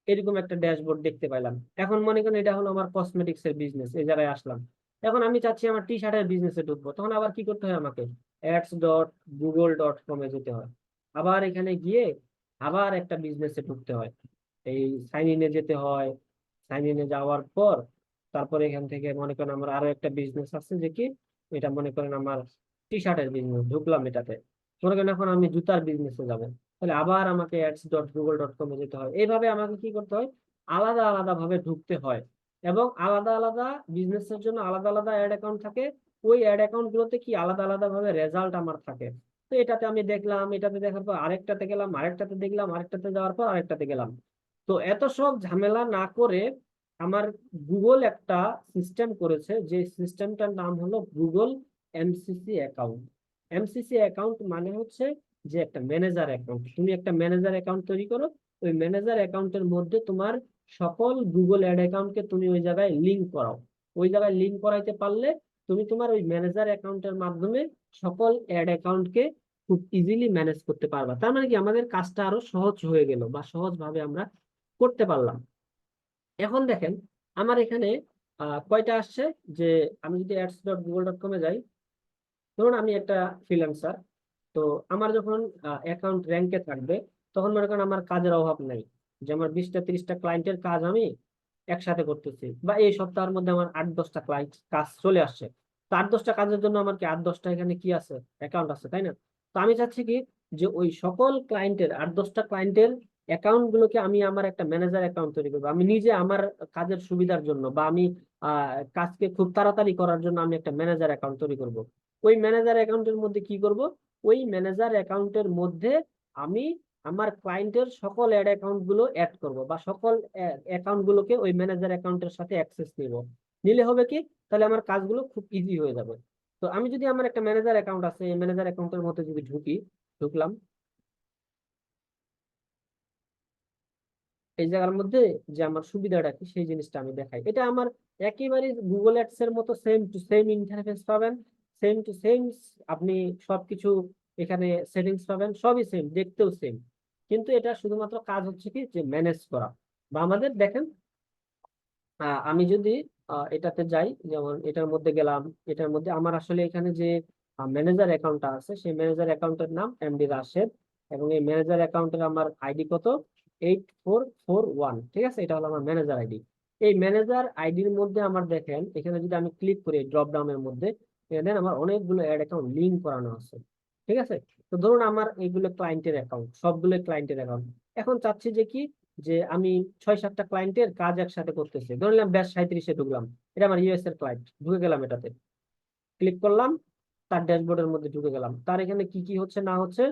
এরকম একটা ড্যাশবোর্ড দেখতে পাইলাম। এখন মনে করেন এটা হলো আমার কসমেটিক্স এর বিজনেস, এই জায়গায় আসলাম। এখন আমি চাচ্ছি আমার টি শার্টের বিজনেসে ঢুকবো, তখন আবার কি করতে হয় আমাকে? ads.google.com এ যেতে হয়। আবার এখানে গিয়ে আবার একটা বিজনেসে ঢুকতে হয়, এই সাইন ইনে যেতে হয়। সাইন ইনে যাওয়ার পর তারপরে এখান থেকে মনে করেন আমার আরো একটা বিজনেস আছে, যে কি, এটা মনে করেন আমার টি শার্টের বিজনেস, ঢুকলাম এটাতে। মনে করেন এখন আমি জুতার বিজনেসে যাব, তাহলে আবার আমাকে ads.google.com এ যেতে হয়। এইভাবে আমাকে কি করতে হয়? আলাদা আলাদা ভাবে ঢুকতে হয়। এবং আলাদা আলাদা বিজনেসের জন্য আলাদা আলাদা অ্যাড অ্যাকাউন্ট থাকে। ওই অ্যাড অ্যাকাউন্ট গুলোতে কি আলাদা আলাদা ভাবে রেজাল্ট আমার থাকে। তো এটাতে আমি দেখলাম, এটাতে দেখার পর আরেকটাতে গেলাম, আরেকটাতে দেখলাম, আরেকটাতে যাওয়ার পর আরেকটাতে গেলাম। তো এত সব ঝামেলা না করে আমার গুগল একটা সিস্টেম করেছে, যে সিস্টেমটার নাম হলো Google MCC account. MCC account মানে হচ্ছে যে একটা ম্যানেজার অ্যাকাউন্ট। তুমি একটা ম্যানেজার অ্যাকাউন্ট তৈরি করো, ওই ম্যানেজার অ্যাকাউন্টের মধ্যে তোমার সকল গুগল অ্যাড অ্যাকাউন্টকে তুমি ওই জায়গায় লিংক করাও। ওই জায়গায় লিংক করাইতে পারলে তুমি তোমার ওই ম্যানেজার অ্যাকাউন্টের মাধ্যমে সকল অ্যাড অ্যাকাউন্টকে খুব ইজিলি ম্যানেজ করতে পারবা। তার মানে কি, আমাদের কাজটা আরো সহজ হয়ে গেল, বা সহজ ভাবে আমরা করতে পারলাম। এখন দেখেন আমার এখানে কয়টা আসছে, যে আমি যদি ads.google.com এ যাই, ধরুন আমি একটা ফ্রিল্যান্সার, তো আমার যখন অ্যাকাউন্ট র্যাঙ্কে থাকবে, তখন মনে করেন আমার কাজের অভাব নাই, যে আমার 20টা 30টা ক্লায়েন্টের কাজ আমি একসাথে করতেছি, বা এই সপ্তাহের মধ্যে আমার 8-10টা ক্লায়েন্ট কাজ চলে আসছে। তো 8-10টা কাজের জন্য আমার কি 8-10টা এখানে কি আছে, অ্যাকাউন্ট আছে, তাই না? তো আমি চাচ্ছি কি, যে ওই সকল ক্লায়েন্টের 8-10টা ক্লায়েন্টের অ্যাকাউন্ট গুলোকে আমি আমার একটা ম্যানেজার অ্যাকাউন্ট তৈরি করবো, আমি নিজে আমার কাজের সুবিধার জন্য, বা আমি কাজকে খুব তাড়াতাড়ি করার জন্য আমি একটা ম্যানেজার অ্যাকাউন্ট তৈরি করব। ওই ম্যানেজার অ্যাকাউন্টের মধ্যে কি করব, ওই ম্যানেজার অ্যাকাউন্টের মধ্যে আমি আমার ক্লায়েন্টের সকল অ্যাড অ্যাকাউন্ট গুলো অ্যাড করব, বা সকল অ্যাকাউন্ট গুলোকে ওই ম্যানেজার অ্যাকাউন্টের সাথে অ্যাক্সেস নিব। নিলে হবে কি, তাহলে আমার কাজগুলো খুব ইজি হয়ে যাবে। তো আমি যদি আমার একটা ম্যানেজার অ্যাকাউন্ট আছে, এই ম্যানেজার অ্যাকাউন্টের মধ্যে যদি ঢুকলাম এই জায়গার মধ্যে, যে আমার সুবিধাটা কি সেই জিনিসটা আমি দেখাই। এটা আমার একেবারে গুগল অ্যাডস এর মতো সেম টু সেম ইন্টারফেস পাবেন, সেম টু সেম, আপনি সবকিছু এখানে সেটিংস পাবেন, সবই সেম, দেখতেও সেম। কিন্তু এটা শুধুমাত্র কাজ হচ্ছে কি, যে ম্যানেজ করা। বা আমাদের দেখেন, আমি যদি এটাতে যাই, যেমন এটার মধ্যে গেলাম, এটার মধ্যে আমার আসলে এখানে যে ম্যানেজার অ্যাকাউন্টটা আছে, সেই ম্যানেজার অ্যাকাউন্টের নাম এমডি রাশেদ, এবং এই ম্যানেজার অ্যাকাউন্টের আমার আইডি কত, 8441, ঠিক আছে, এটা হলো আমার ম্যানেজার আইডি। এই ম্যানেজার আইডির মধ্যে আমার দেখেন, এখানে যদি আমি ক্লিক করি ড্রপ ডাউনের মধ্যে, এখানে আমার অনেকগুলো অ্যাড অ্যাকাউন্ট লিঙ্ক করানো আছে, ঠিক আছে। তো ধরুন আমার এইগুলো ক্লায়েন্টের অ্যাকাউন্ট, সবগুলো ক্লায়েন্টের অ্যাকাউন্ট। এখন চাচ্ছি যে কি, যে আমি 6-7টা ক্লায়েন্টের কাজ একসাথে করতেছি, ধরলাম ব্যাস 37-এ ঢুকলাম, এটা আমার ইউএস এর ক্লায়েন্ট, ঢুকে গেলাম এটাতে, ক্লিক করলাম, তার ড্যাশবোর্ডের মধ্যে ঢুকে গেলাম, তার এখানে কি কি হচ্ছে না হচ্ছে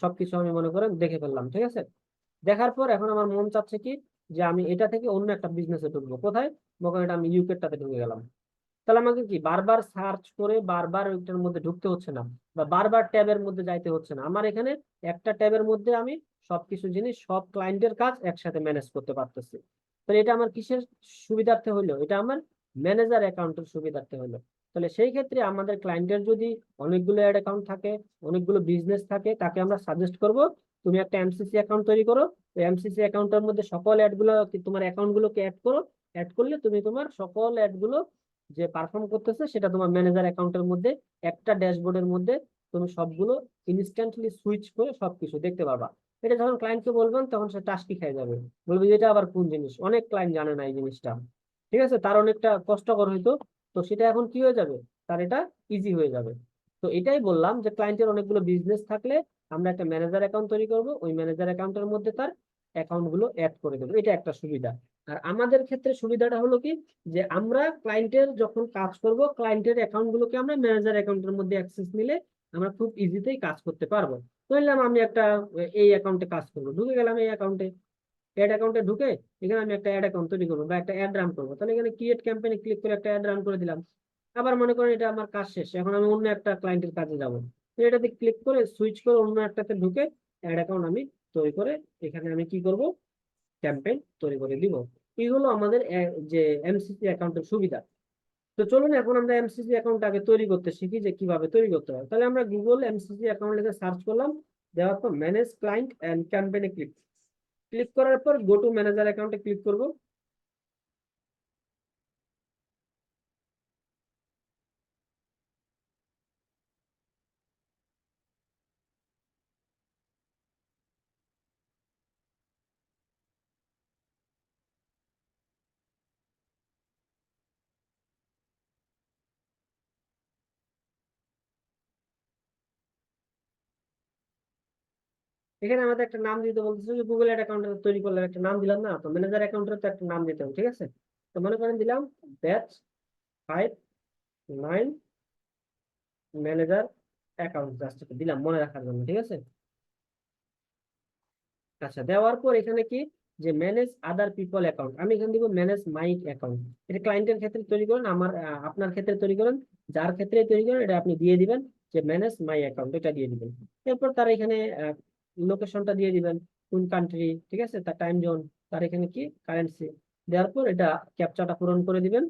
সবকিছু আমি মনে করেন দেখে ফেললাম, ঠিক আছে। দেখার পর এখন আমার মন চাচ্ছে কি, যে আমি এটা থেকে অন্য একটা বিজনেসে ঢুকবো, কোথায়, মনে করেন এটা আমি ইউকে টাতে ঢুকে গেলাম। তাহলে আমাকে কি বারবার সার্চ করে বারবার ওইটার মধ্যে ঢুকতে হচ্ছে না, বা বারবার ট্যাবের মধ্যে যাইতে হচ্ছে না, আমার এখানে একটা ট্যাবের মধ্যে আমি সবকিছু জিনিস, সব ক্লায়েন্টের কাজ একসাথে ম্যানেজ করতে পারতেছি। তাহলে এটা আমার কিসের সুবিধার্থে হইলো, এটা আমার ম্যানেজার অ্যাকাউন্টের সুবিধার্থে হইলো। তাহলে সেই ক্ষেত্রে আমাদের ক্লায়েন্টের যদি অনেকগুলো অ্যাড অ্যাকাউন্ট থাকে, অনেকগুলো বিজনেস থাকে, তাকে আমরা সাজেস্ট করব, তুমি একটা এমসিসি অ্যাকাউন্ট তৈরি করো, এমসিসি অ্যাকাউন্টের মধ্যে সকল অ্যাড গুলো, তোমার অ্যাকাউন্ট গুলোকে অ্যাড করো। অ্যাড করলে তুমি তোমার সকল অ্যাড গুলো যে পারফর্ম করতেছে, সেটা তোমার ম্যানেজার অ্যাকাউন্টের মধ্যে একটা ড্যাশবোর্ডের মধ্যে তুমি সবগুলো ইনস্ট্যান্টলি সুইচ করে সবকিছু দেখতে পারবা। এটা যখন ক্লায়েন্টকে বলবেন, তখন সে টাস্কি খেয়ে যাবে, বলবে যে এটা আবার কোন জিনিস, অনেক ক্লায়েন্ট জানে না এই জিনিসটা, ঠিক আছে, তার অনেকটা কষ্টকর হইতো। তো সেটা এখন কি হয়ে যাবে, তার এটা ইজি হয়ে যাবে। তো এটাই বললাম, যে ক্লায়েন্টের অনেকগুলো বিজনেস থাকলে আমরা একটা ম্যানেজার অ্যাকাউন্ট তৈরি করব, ওই ম্যানেজার অ্যাকাউন্টের মধ্যে তার অ্যাকাউন্ট গুলো অ্যাড করে দেবো, এটা একটা সুবিধা। আর আমাদের ক্ষেত্রে সুবিধাটা হলো কি, যে আমরা ক্লায়েন্টের যখন কাজ করব, ক্লায়েন্টের অ্যাকাউন্ট গুলোকে আমরা ম্যানেজার অ্যাকাউন্টের মধ্যে অ্যাক্সেস নিলে আমরা খুব ইজিতেই কাজ করতে পারবো। ধরলাম আমি একটা এই অ্যাকাউন্টে কাজ করবো, ঢুকে গেলাম এই অ্যাকাউন্টে, অ্যাড অ্যাকাউন্টে ঢুকে এখানে আমি একটা অ্যাড অ্যাকাউন্ট তৈরি করবো, বা একটা অ্যাড রান করবো, তাহলে এখানে ক্রিয়েট ক্যাম্পেইনে ক্লিক করে একটা অ্যাড রান করে দিলাম। আবার মনে করেন এটা আমার কাজ শেষ, এখন আমি অন্য একটা ক্লায়েন্টের কাজে যাবো, তো এটাতে ক্লিক করে সুইচ করে অন্য একটাতে ঢুকে অ্যাড অ্যাকাউন্ট আমি তৈরি করে এখানে আমি কি করব, ক্যাম্পেইন তৈরি করে দিব। এই হলো আমাদের যে এমসিসি অ্যাকাউন্টের সুবিধা। তো চলুন এখন আমরা এমসিসি অ্যাকাউন্ট আগে তৈরি করতে শিখি, যে কিভাবে তৈরি করতে হয়। তাহলে আমরা গুগল এমসিসি অ্যাকাউন্ট লিখে সার্চ করলাম, দেওয়ার পর ম্যানেজ ক্লায়েন্ট এন্ড ক্যাম্পেইনে ক্লিক ক্লিক করার পর গো টু ম্যানেজার অ্যাকাউন্টে ক্লিক করব। এখানে আমাদের একটা নাম দিতে বলতেছে, যে গুগল অ্যাড অ্যাকাউন্ট তৈরি করলে একটা নাম দিলাম না, তো ম্যানেজার অ্যাকাউন্টের তো একটা নাম দিতে হবে, ঠিক আছে। তো মনে করেন দিলাম ব্যাচ 5 9 ম্যানেজার অ্যাকাউন্ট, জাস্ট দিলাম মনে রাখার জন্য, ঠিক আছে। আচ্ছা, দেওয়ার পর এখানে কি, যে ম্যানেজ আদার পিপল অ্যাকাউন্ট, আমি এখানে দিব ম্যানেজ মাই অ্যাকাউন্ট। এটা ক্লায়েন্টের ক্ষেত্রে তৈরি করেন, আপনার ক্ষেত্রে তৈরি করেন, যার ক্ষেত্রে তৈরি করেন এটা আপনি দিয়ে দিবেন, যে ম্যানেজ মাই অ্যাকাউন্ট, এটা দিয়ে দিবেন। এরপর তার এখানে লোকেশনটা দিয়ে দিবেন, কোন কান্ট্রি, ঠিক আছে, তার টাইম জোন, তার এখানে কি কারেন্সি, দেওয়ার পর এটা ক্যাপচাটা পূরণ করে দিবেন।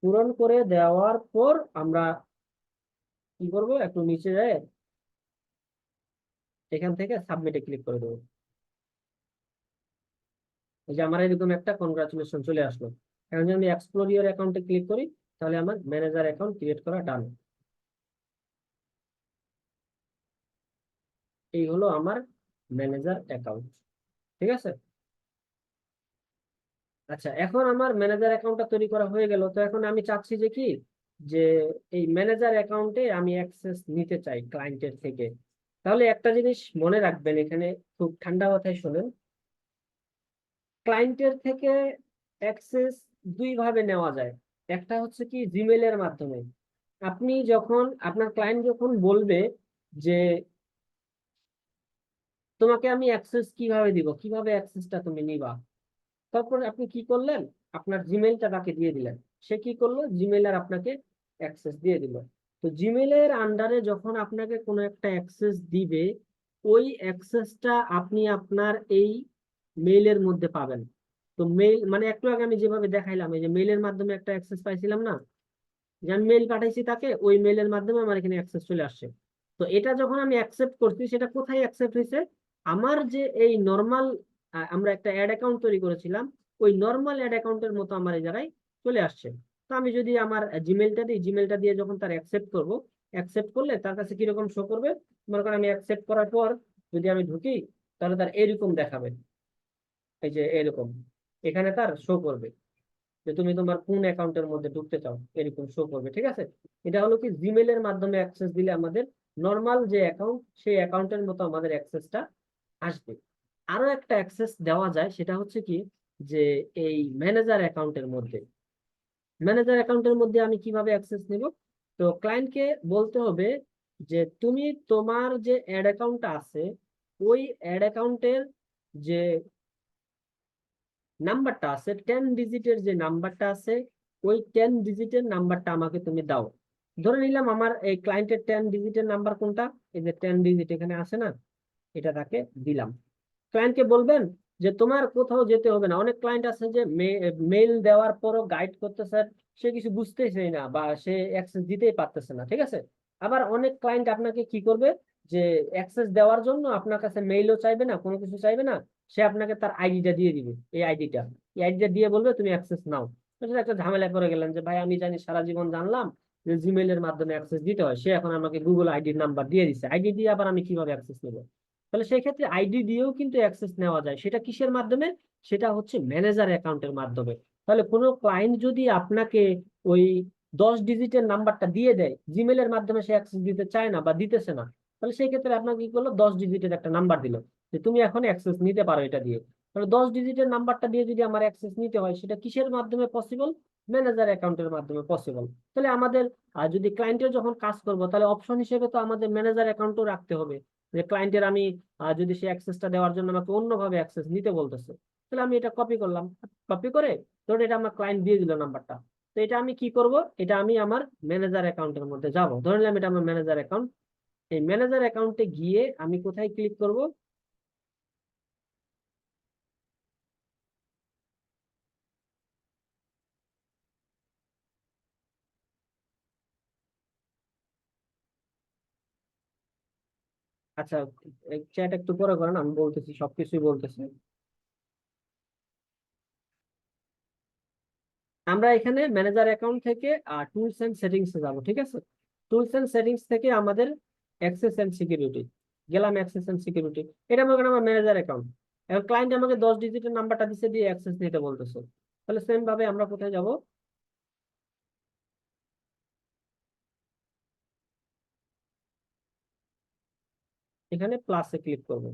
পূরণ করে দেওয়ার পর আমরা কি করব, একটু নিচে যায়, এখান থেকে সাবমিটে ক্লিক করে দেবো। এই যে আমার এরকম একটা কনগ্রাচুলেশন চলে আসলো। এখন যদি আমি এক্সপ্লোর ইওর অ্যাকাউন্টে ক্লিক করি, তাহলে আমার ম্যানেজার অ্যাকাউন্ট ক্রিয়েট করা ডান। এই হলো আমার ম্যানেজার অ্যাকাউন্ট। ঠিক আছে। আচ্ছা, এখন আমার ম্যানেজার অ্যাকাউন্টটা তৈরি করা হয়ে গেল। তো এখন আমি চাচ্ছি যে কি, যে এই ম্যানেজার অ্যাকাউন্টে আমি অ্যাক্সেস নিতে চাই ক্লায়েন্টের থেকে। তাহলে একটা জিনিস মনে রাখবেন এখানে, খুব ঠান্ডা মাথায় শোনেন। ক্লায়েন্টের থেকে অ্যাক্সেস দুই ভাবে নেওয়া যায়। একটা হচ্ছে কি জিমেলের মাধ্যমে। আপনি যখন, আপনার ক্লায়েন্ট যখন বলবে যে তোমাকে আমি অ্যাক্সেস কিভাবে দিব, কিভাবে অ্যাক্সেসটা তুমি নিবা, তারপর আপনি কি করলেন, আপনার জিমেইলটা তাকে দিয়ে দিলেন। সে কি করলো, জিমেইল আর আপনাকে অ্যাক্সেস দিয়ে দিল। তো জিমেইলের আন্ডারে যখন আপনাকে কোনো একটা অ্যাক্সেস দিবে, ওই অ্যাক্সেসটা আপনি আপনার এই মেইলের মধ্যে পাবেন। তো মেইল মানে একটু আগে আমি যেভাবে দেখাইলাম, এই যে মেইলের মাধ্যমে একটা অ্যাক্সেস পাইছিলাম না, যে আমি মেইল পাঠাইছি তাকে, ওই মেইলের মাধ্যমে আমার এখানে অ্যাক্সেস চলে আসছে। তো এটা যখন আমি অ্যাকসেপ্ট করছি, সেটা কোথায় অ্যাকসেপ্ট হয়েছে, আমার যে এই নর্মাল, আমরা একটা অ্যাড অ্যাকাউন্ট তৈরি করেছিলাম, ওই নর্মাল অ্যাড অ্যাকাউন্টের মতো আমার এই জায়গায় চলে আসছে। তো আমি যদি আমার জিমেলটা দিই, জিমেলটা দিয়ে যখন তার অ্যাকসেপ্ট করব, অ্যাকসেপ্ট করলে তার কাছে কিরকম শো করবে, মনে করেন আমি অ্যাকসেপ্ট করার পর যদি আমি ঢুকি, তাহলে তার এরকম দেখাবে, এই যে এরকম এখানে তার শো করবে যে তুমি তোমার কোন অ্যাকাউন্টের মধ্যে ঢুকতে চাও, এরকম শো করবে। ঠিক আছে। এটা হলো কি জিমেলের মাধ্যমে অ্যাক্সেস দিলে আমাদের নর্মাল যে অ্যাকাউন্ট, সেই অ্যাকাউন্টের মতো আমাদের অ্যাক্সেসটা আসবে। আরো একটা অ্যাক্সেস দেওয়া যায়, সেটা হচ্ছে কি, যে এই ম্যানেজার অ্যাকাউন্টের মধ্যে, ম্যানেজার অ্যাকাউন্টের মধ্যে আমি কিভাবে অ্যাক্সেস নিব। তো ক্লায়েন্টকে বলতে হবে যে তুমি তোমার যে অ্যাড অ্যাকাউন্টটা আছে, ওই অ্যাড অ্যাকাউন্টের যে নাম্বারটা আছে, 10 ডিজিটের যে নাম্বারটা আছে, ওই 10 ডিজিটের নাম্বারটা আমাকে তুমি দাও। ধরে নিলাম আমার এই ক্লায়েন্টের 10 ডিজিটের নাম্বার কোনটা, এই যে 10 ডিজিট এখানে আছে না, এটা তাকে দিলাম। ক্লায়েন্টকে বলবেন যে তোমার কোথাও যেতে হবে না। অনেক ক্লায়েন্ট আছে যে মেইল দেওয়ার পরও গাইড করতেছে, সে কিছু বুঝতেছেই না বা সে অ্যাক্সেস দিতেই পারতেছে না। ঠিক আছে। আবার অনেক ক্লায়েন্ট আপনাকে কি করবে, যে অ্যাক্সেস দেওয়ার জন্য আপনার কাছে মেইলও চাইবে না, কোনো কিছু চাইবে না, সে আপনাকে তার আইডিটা দিয়ে দিবে। এই আইডিটা দিয়ে বলবে তুমি অ্যাক্সেস নাও। তো সেটা একটা ঝামেলা করে গেলেন যে ভাই আমি জানি, সারা জীবন জানলাম যে জিমেইলের মাধ্যমে অ্যাক্সেস দিতে হয়, সে এখন আমাকে গুগল আইডির নাম্বার দিয়ে দিচ্ছে, আইডি দিয়ে আবার আমি কিভাবে অ্যাক্সেস নেবো। তাহলে সেই ক্ষেত্রে আইডি দিয়েও কিন্তু অ্যাক্সেস নেওয়া যায়। সেটা কিসের মাধ্যমে, সেটা হচ্ছে ম্যানেজার অ্যাকাউন্টের মাধ্যমে। তাহলে কোনো ক্লায়েন্ট যদি আপনাকে ওই 10 ডিজিটের নাম্বারটা দিয়ে দেয়, জিমেলের মাধ্যমে সে অ্যাক্সেস দিতে চায় না বা দিতেছে না, তাহলে সেই ক্ষেত্রে আপনাকে কি করলো, 10 ডিজিটের একটা নাম্বার দিল যে তুমি এখন অ্যাক্সেস নিতে পারো এটা দিয়ে। তাহলে 10 ডিজিটের নাম্বারটা দিয়ে যদি আমার অ্যাক্সেস নিতে হয়, সেটা কিসের মাধ্যমে পসিবল, ম্যানেজার অ্যাকাউন্টের মাধ্যমে পসিবল। তাহলে আমাদের যদি ক্লায়েন্টের যখন কাজ করব, তাহলে অপশন হিসেবে তো আমাদের ম্যানেজার অ্যাকাউন্টও রাখতে হবে। যে ক্লায়েন্টের আমি যদি সে অ্যাক্সেসটা দেওয়ার জন্য আমাকে অন্যভাবে অ্যাক্সেস নিতে বলতেছে, তাহলে আমি এটা কপি করলাম। কপি করে ধরুন এটা আমার ক্লায়েন্ট দিয়ে দিল নাম্বারটা। তো এটা আমি কি করব, এটা আমি আমার ম্যানেজার অ্যাকাউন্টের মধ্যে যাব, ধরে নিলাম এটা আমার ম্যানেজার অ্যাকাউন্ট। এই ম্যানেজার অ্যাকাউন্টে গিয়ে আমি কোথায় ক্লিক করব, আচ্ছা চ্যাট একটু পরে করেন, আমি বলতেছি, সবকিছুই বলতেছি। আমরা এখানে ম্যানেজার অ্যাকাউন্ট থেকে টুলস এন্ড সেটিংস এ যাবো। ঠিক আছে। টুলস এন্ড সেটিংস থেকে আমাদের অ্যাক্সেস এন্ড সিকিউরিটি গেলাম। অ্যাক্সেস এন্ড সিকিউরিটি, এটা মনে করেন আমার ম্যানেজার অ্যাকাউন্ট। এখন ক্লায়েন্ট আমাকে 10 ডিজিটের নাম্বারটা দিচ্ছে, দিয়ে অ্যাক্সেস নিতে বলতেছে। তাহলে সেম ভাবে আমরা কোথায় যাব, এখানে প্লাসে ক্লিক করব।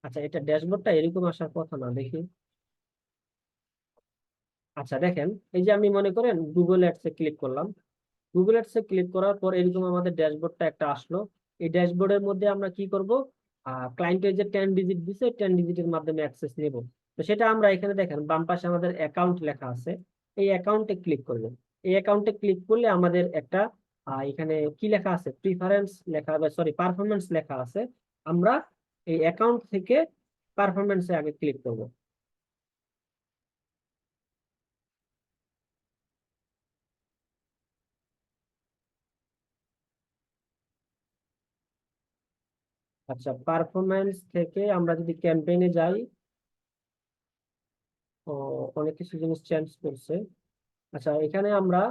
আচ্ছা, এটা ড্যাশবোর্ডটা এরকম আসার কথা না, দেখি। আচ্ছা দেখেন, এই যে আমি মনে করেন গুগল অ্যাডস এ ক্লিক করলাম। গুগল অ্যাডস এ ক্লিক করার পর এরকম আমাদের ড্যাশবোর্ডটা একটা আসলো। এই ড্যাশবোর্ডের মধ্যে আমরা কি করব, ক্লায়েন্টের যে 10 ডিজিট দিছে, 10 ডিজিটের মাধ্যমে অ্যাক্সেস নিব। তো সেটা আমরা এখানে দেখেন বাম পাশে আমাদের অ্যাকাউন্ট লেখা আছে, এই অ্যাকাউন্টে ক্লিক করব। এই অ্যাকাউন্টে ক্লিক করলে আমাদের একটা এখানে কি লেখা আছে, প্রিফারেন্স লেখা, সরি পারফরমেন্স লেখা আছে। আমরা এই অ্যাকাউন্ট থেকে পারফরমেন্সে আগে ক্লিক করব। আচ্ছা, পারফরমেন্স থেকে আমরা যদি ক্যাম্পেইনে যাই, অনেক কিছু জিনিস চেঞ্জ করছে। আচ্ছা, এখানে আমরা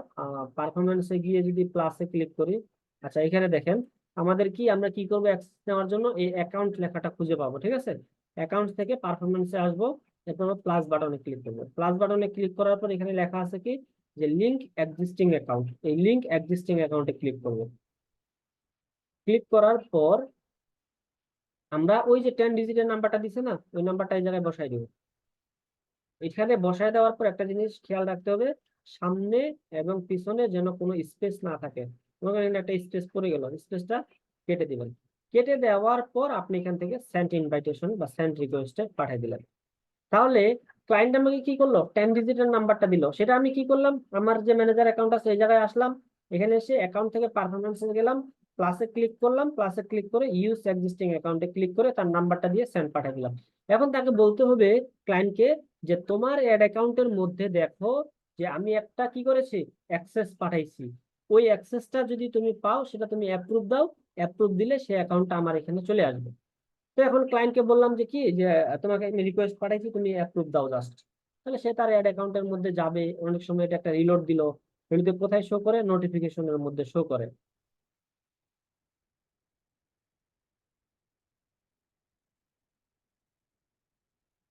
পারফরমেন্সে গিয়ে যদি প্লাসে ক্লিক করি, আচ্ছা এখানে দেখেন আমাদের কি, আমরা কি করবো অ্যাক্সেস নেওয়ার জন্য এই অ্যাকাউন্ট লেখাটা খুঁজে পাবো, ঠিক আছে। অ্যাকাউন্ট থেকে পারফরমেন্সে আসবো, এরপর প্লাস বাটনে ক্লিক করবো। প্লাস বাটনে ক্লিক করার পর এখানে লেখা আছে কি যে লিঙ্ক এক্সিস্টিং অ্যাকাউন্ট, এই লিঙ্ক এক্সিস্টিং অ্যাকাউন্টে ক্লিক করবো। ক্লিক করার পর আমরা ওই যে 10 ডিজিটের নাম্বারটা দিছে না, ওই নাম্বারটা এই জায়গায় বসাই দিব। এখানে বসায় দেওয়ার পর একটা জিনিস খেয়াল রাখতে হবে, সামনে এবং পিছনে যেন কোনো স্পেস না থাকে। মনে করেন এখানে একটা স্পেস পড়ে গেল, স্পেসটা কেটে দিবেন। কেটে দেওয়ার পর আপনি এখান থেকে সেন্ড ইনভাইটেশন বা সেন্ড রিকোয়েস্টে পাঠিয়ে দিলেন। তাহলে ক্লায়েন্ট আমাকে কি করলো, 10 ডিজিটের নাম্বারটা দিল, সেটা আমি কি করলাম, আমার যে ম্যানেজার অ্যাকাউন্ট আছে এই জায়গায় আসলাম, এখানে এসে অ্যাকাউন্ট থেকে পারফরমেন্সে গেলাম, প্লাসে ক্লিক করলাম, প্লাসে ক্লিক করে ইউজ এক্সিস্টিং অ্যাকাউন্টে ক্লিক করে তার নাম্বারটা দিয়ে সেন্ড পাঠিয়ে দিলাম। এখন তাকে বলতে হবে ক্লায়েন্টকে যে তোমার অ্যাড অ্যাকাউন্টের মধ্যে দেখো যে আমি একটা কি করেছি, অ্যাক্সেস পাঠাইছি, ওই অ্যাক্সেসটা যদি তুমি পাও সেটা তুমি অ্যাপ্রুভ দাও, অ্যাপ্রুভ দিলে সেই অ্যাকাউন্টটা আমার এখানে চলে আসবে। তো এখন ক্লায়েন্টকে বললাম যে কি যে তোমাকে আমি রিকোয়েস্ট পাঠাইছি, তুমি অ্যাপ্রুভ দাও জাস্ট। তাহলে সে তার অ্যাড অ্যাকাউন্টের মধ্যে যাবে। অনেক সময় এটা একটা রিলোড দিল, রিলোডে কোথায় শো করে, নোটিফিকেশনের মধ্যে শো করে।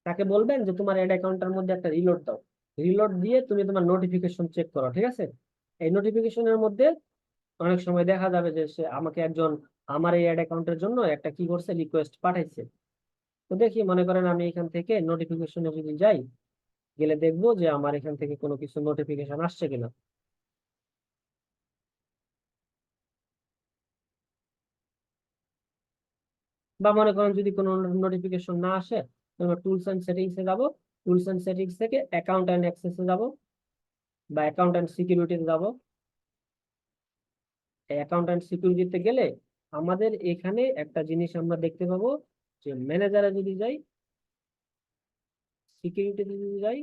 তাকে বলবেন যে তোমার অ্যাড অ্যাকাউন্টের মধ্যে একটা রিলোড দাও, রিলোড দিয়ে তুমি তোমার নোটিফিকেশন চেক করো, ঠিক আছে। এই নোটিফিকেশনের মধ্যে অনেক সময় দেখা যাবে যে সে আমাকে একজন আমার এই অ্যাড অ্যাকাউন্টের জন্য একটা কি করছে, রিকোয়েস্ট পাঠাইছে। তো দেখি, মনে করেন আমি এখান থেকে নোটিফিকেশনে যদি যাই, গেলে দেখবো যে আমার এখান থেকে কোনো কিছু নোটিফিকেশন আসছে কিনা। বা মনে করেন যদি কোনো নোটিফিকেশন না আসে, আমরা টুলস এন্ড সেটিংস এ যাবো, টুলস এন্ড সেটিংস থেকে অ্যাকাউন্ট এন্ড অ্যাক্সেস এ যাবো, বা অ্যাকাউন্ট এন্ড সিকিউরিটিতে যাবো। অ্যাকাউন্ট এন্ড সিকিউরিটিতে গেলে আমাদের এখানে একটা জিনিস আমরা দেখতে পাবো যে ম্যানেজারে যদি যাই, সিকিউরিটিতে যদি যাই,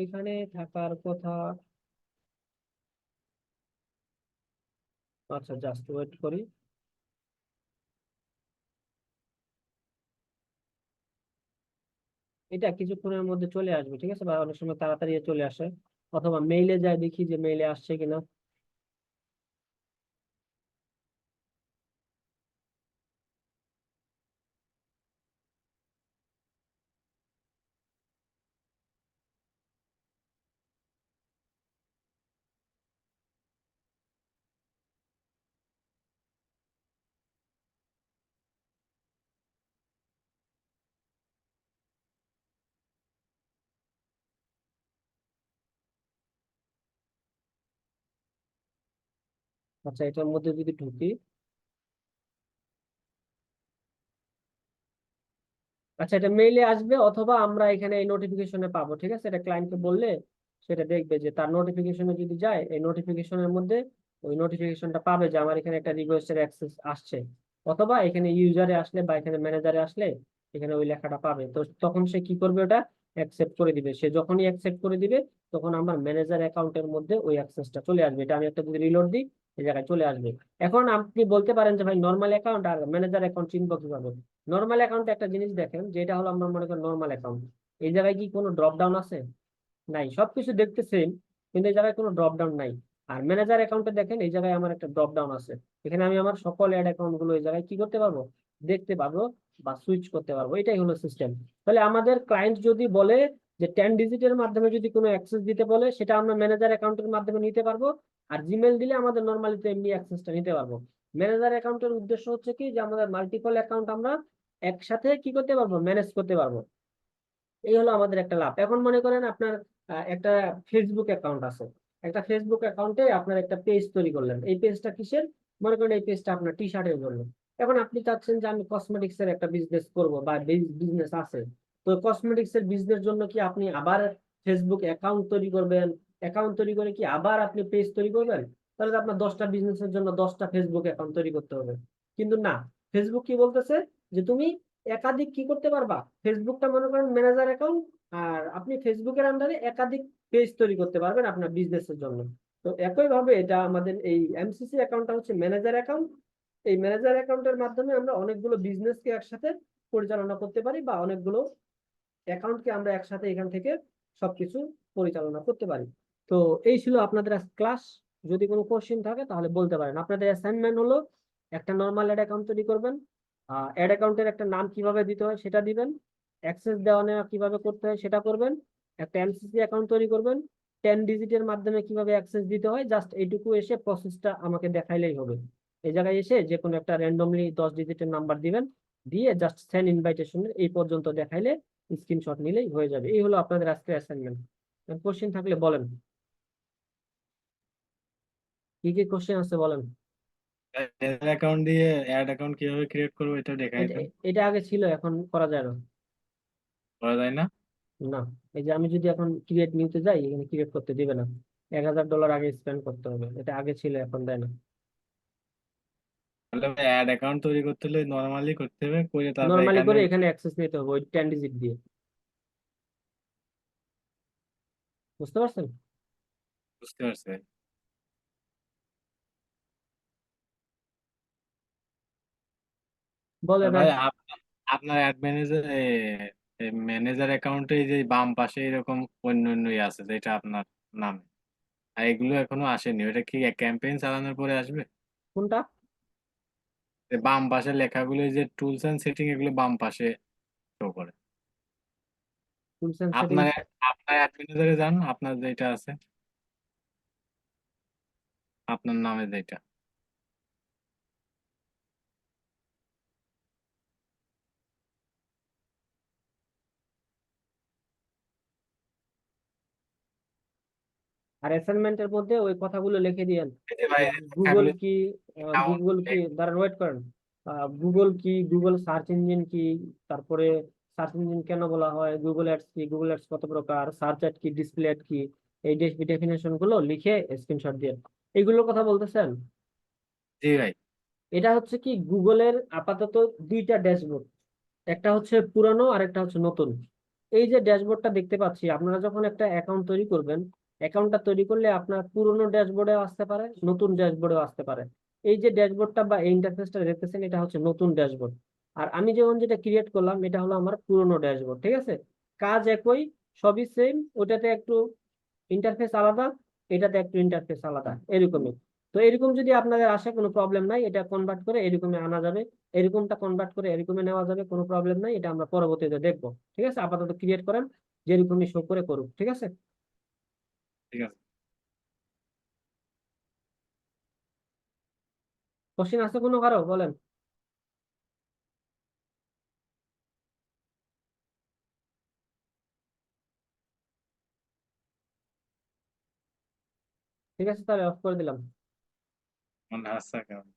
এইখানে থাকার কথা। আচ্ছা, জাস্ট ওয়েট করি। এটা কিছুক্ষণের মধ্যে চলে আসবে, ঠিক আছে, বা অনেক সময় তাড়াতাড়ি চলে আসে। অথবা মেইলে যাই, দেখি যে মেইলে আসছে কিনা। আচ্ছা, এটার মধ্যে যদি ঢুকি, আচ্ছা এটা মেইলে আসবে অথবা আমরা এখানে এই নোটিফিকেশনে পাবো, ঠিক আছে। এটা ক্লায়েন্টকে বললে সেটা দেখবে যে তার নোটিফিকেশনে যদি যায়, এই নোটিফিকেশনের মধ্যে ওই নোটিফিকেশনটা পাবে যে আমার এখানে একটা রিকোয়েস্টের অ্যাক্সেস আসছে। অথবা এখানে ইউজারে আসলে বা এখানে ম্যানেজারে আসলে এখানে ওই লেখাটা পাবে। তো তখন সে কি করবে, ওটা অ্যাকসেপ্ট করে দিবে। সে যখনই অ্যাকসেপ্ট করে দিবে তখন আমার ম্যানেজার অ্যাকাউন্টের মধ্যে ওই অ্যাক্সেসটা চলে আসবে। এটা আমি একটা যদি রিলোড দিই, এই জায়গায় চলে আসবে। এখন আপনি বলতে পারেন যে ভাই নর্মাল অ্যাকাউন্ট আর ম্যানেজার অ্যাকাউন্ট চিনবো কিভাবে। নর্মাল অ্যাকাউন্টে একটা জিনিস দেখেন, যেটা হলো আমরা মনে করি নর্মাল অ্যাকাউন্ট, এই জায়গায় কি কোনো ড্রপ ডাউন আছে? নাই, সবকিছু দেখতে সেম, কিন্তু এই জায়গায় কোনো ড্রপ ডাউন নাই। আর ম্যানেজার অ্যাকাউন্টে দেখেন, এই জায়গায় আমার একটা ড্রপ ডাউন আছে। এখানে আমি আমার সকল অ্যাড অ্যাকাউন্ট গুলো এই জায়গায় কি করতে পারবো, দেখতে পারবো বা সুইচ করতে পারবো। এটাই হলো সিস্টেম। তাহলে আমাদের ক্লায়েন্ট যদি বলে যে 10 ডিজিটের মাধ্যমে যদি কোনো অ্যাক্সেস দিতে বলে, সেটা আমরা ম্যানেজার অ্যাকাউন্টের মাধ্যমে নিতে পারবো। আর জিমেল দিলে আমাদের নর্মালি তো এমনি অ্যাক্সেসটা নিতে পারবো। ম্যানেজার অ্যাকাউন্টের উদ্দেশ্য হচ্ছে কি যে আমাদের মাল্টিপল অ্যাকাউন্ট আমরা একসাথে কি করতে পারবো, ম্যানেজ করতে পারবো। এই হলো আমাদের একটা লাভ। এখন মনে করেন আপনার একটা ফেসবুক অ্যাকাউন্ট আছে, একটা ফেসবুক অ্যাকাউন্টে আপনার একটা পেজ তৈরি করলেন। এই পেজটা কিসের, মনে করেন এই পেজটা আপনার টি শার্টের জন্য। এখন আপনি চাচ্ছেন যে আমি কসমেটিক্স এর একটা বিজনেস করব বা বিজনেস আছে, তো কসমেটিক্স এর বিজনেস জন্য কি আপনি আবার ফেসবুক অ্যাকাউন্ট তৈরি করবেন, অ্যাকাউন্ট তৈরি করে কি আবার আপনি পেজ তৈরি করবেন? তাহলে তো আপনার 10টা বিজনেসের জন্য 10টা ফেসবুক অ্যাকাউন্ট তৈরি করতে হবে। কিন্তু না, ফেসবুক কি বলতেছে যে তুমি একাধিক কি করতে পারবা, ফেসবুকটা মনে করেন ম্যানেজার অ্যাকাউন্ট, আর আপনি ফেসবুকের আন্ডারে একাধিক পেজ তৈরি করতে পারবেন আপনার বিজনেসের জন্য। তো একই ভাবে এটা আমাদের এই এমসিসি অ্যাকাউন্টটা হচ্ছে ম্যানেজার অ্যাকাউন্ট। এই ম্যানেজার অ্যাকাউন্টের মাধ্যমে আমরা অনেকগুলো বিজনেসকে একসাথে পরিচালনা করতে পারি বা অনেকগুলো অ্যাকাউন্টকে আমরা একসাথে এখান থেকে সবকিছু পরিচালনা করতে পারি। তো এই ছিল আপনাদের ক্লাস। যদি কোনো কোশ্চেন থাকে তাহলে বলতে পারেন। আপনাদের অ্যাসাইনমেন্ট হলো একটা নর্মাল অ্যাড অ্যাকাউন্ট তৈরি করবেন। অ্যাড অ্যাকাউন্টের একটা নাম কিভাবে দিতে হয় সেটা দিবেন, অ্যাক্সেস দেওয়া নেওয়া কিভাবে করতে হয় সেটা করবেন, একটা এমসিসি অ্যাকাউন্ট তৈরি করবেন, 10 ডিজিটের মাধ্যমে কিভাবে অ্যাক্সেস দিতে হয় জাস্ট এইটুকু এসে প্রসেসটা আমাকে দেখাইলেই হবে। এই জায়গায় এসে যে কোনো একটা র্যান্ডমলি 10 ডিজিটের নাম্বার দিবেন, দিয়ে জাস্ট সেন্ড ইনভাইটেশন এই পর্যন্ত দেখাইলে স্ক্রিনশট নিলেই হয়ে যাবে। এই হলো আপনাদের আজকের অ্যাসাইনমেন্ট। কোশ্চেন থাকলে বলেন, কি কি কোশ্চেন আছে বলেন। অ্যাকাউন্ট দিয়ে অ্যাড অ্যাকাউন্ট কিভাবে ক্রিয়েট করবো এটা দেখাই এটা দেন। এটা আগে ছিল, এখন করা যায় না। করা যায় না? না, এই যে আমি যদি এখন ক্রিয়েট নিতে যাই, এখানে ক্রিয়েট করতে দিবে না। $1000 আগে স্পেন্ড করতে হবে, এটা আগে ছিল এখন দেয় না। তাহলে অ্যাড অ্যাকাউন্ট তৈরি করতে হলে নর্মালি করতে হবে, করে তারপর নর্মালি এখানে করে এখানে অ্যাক্সেস নিতে হবে ওই 10 ডিজিট দিয়ে। বুঝতে পারছেন? বুঝতে পারছে। বলে আর না। ভাই আপনার অ্যাড ম্যানেজার ম্যানেজার অ্যাকাউন্টে যে বাম পাশে এরকম অন্য অন্য আছে যেটা আপনার নামে, আর এগুলো এখনো আসেনি, ওটা কি ক্যাম্পেইন চালানোর পরে আসবে? কোনটা? যে বাম পাশে লেখাগুলো, যে টুলস এন্ড সেটিং, এগুলো বাম পাশে শো করে। টুলস এন্ড আপনার সেটিংস। আপনার অ্যাড ম্যানেজারে যান, আপনার যেটা আছে, আপনার নামে যেটা। আর অ্যাসাইনমেন্টের মধ্যে ওই কথাগুলো লিখে দিয়েন। এই যে ভাই গুগল লেখাগুলো কি, account, গুগল কি, দাঁড়ান ওয়েট করেন। গুগল কি, গুগল সার্চ ইঞ্জিন কি, তারপরে সার্চ ইঞ্জিন কেন বলা হয়, গুগল অ্যাডস কি, গুগল অ্যাডস কত প্রকার, সার্চ অ্যাড কি, ডিসপ্লে অ্যাড কি, এই ডেফিনেশন গুলো লিখে স্ক্রিনশট দিয়ে এইগুলোর কথা বলতেছেন। জি ভাই। এটা হচ্ছে কি গুগলের আপাতত দুইটা ড্যাশবোর্ড, একটা হচ্ছে পুরানো আর একটা হচ্ছে নতুন। এই যে ড্যাশবোর্ডটা দেখতে পাচ্ছি, আপনারা যখন একটা অ্যাকাউন্ট তৈরি করবেন, অ্যাকাউন্টটা তৈরি করলে আপনার পুরোনো ড্যাশবোর্ডেও আসতে পারে, নতুন ড্যাশবোর্ডেও আসতে পারে। এই যে ড্যাশবোর্ডটা বা এই ইন্টারফেসটা দেখতেছেন, এটা হচ্ছে নতুন ড্যাশবোর্ড। আর আমি যেমন যেটা ক্রিয়েট করলাম, এটা হলো আমার পুরোনো ড্যাশবোর্ড। ঠিক আছে, কাজ একই, সবই সেম। ওটাতে একটু ইন্টারফেস আলাদা, এটাতে একটু ইন্টারফেস আলাদা, এরকমই। তো এরকম যদি আপনাদের আসে কোনো প্রবলেম নাই, এটা কনভার্ট করে এরকমই আনা যাবে, এরকমটা কনভার্ট করে এরকমই নেওয়া যাবে, কোনো প্রবলেম নাই। এটা আমরা পরবর্তীতে দেখবো। ঠিক আছে, আপাতত ক্রিয়েট করেন, যেরকমই শো করে করুক। ঠিক আছে। ঠিক আছে। কোশ্চিন আছে কোনো কারো, বলেন। ঠিক আছে, তাহলে অফ করে দিলাম। মানে আচ্ছা কেমন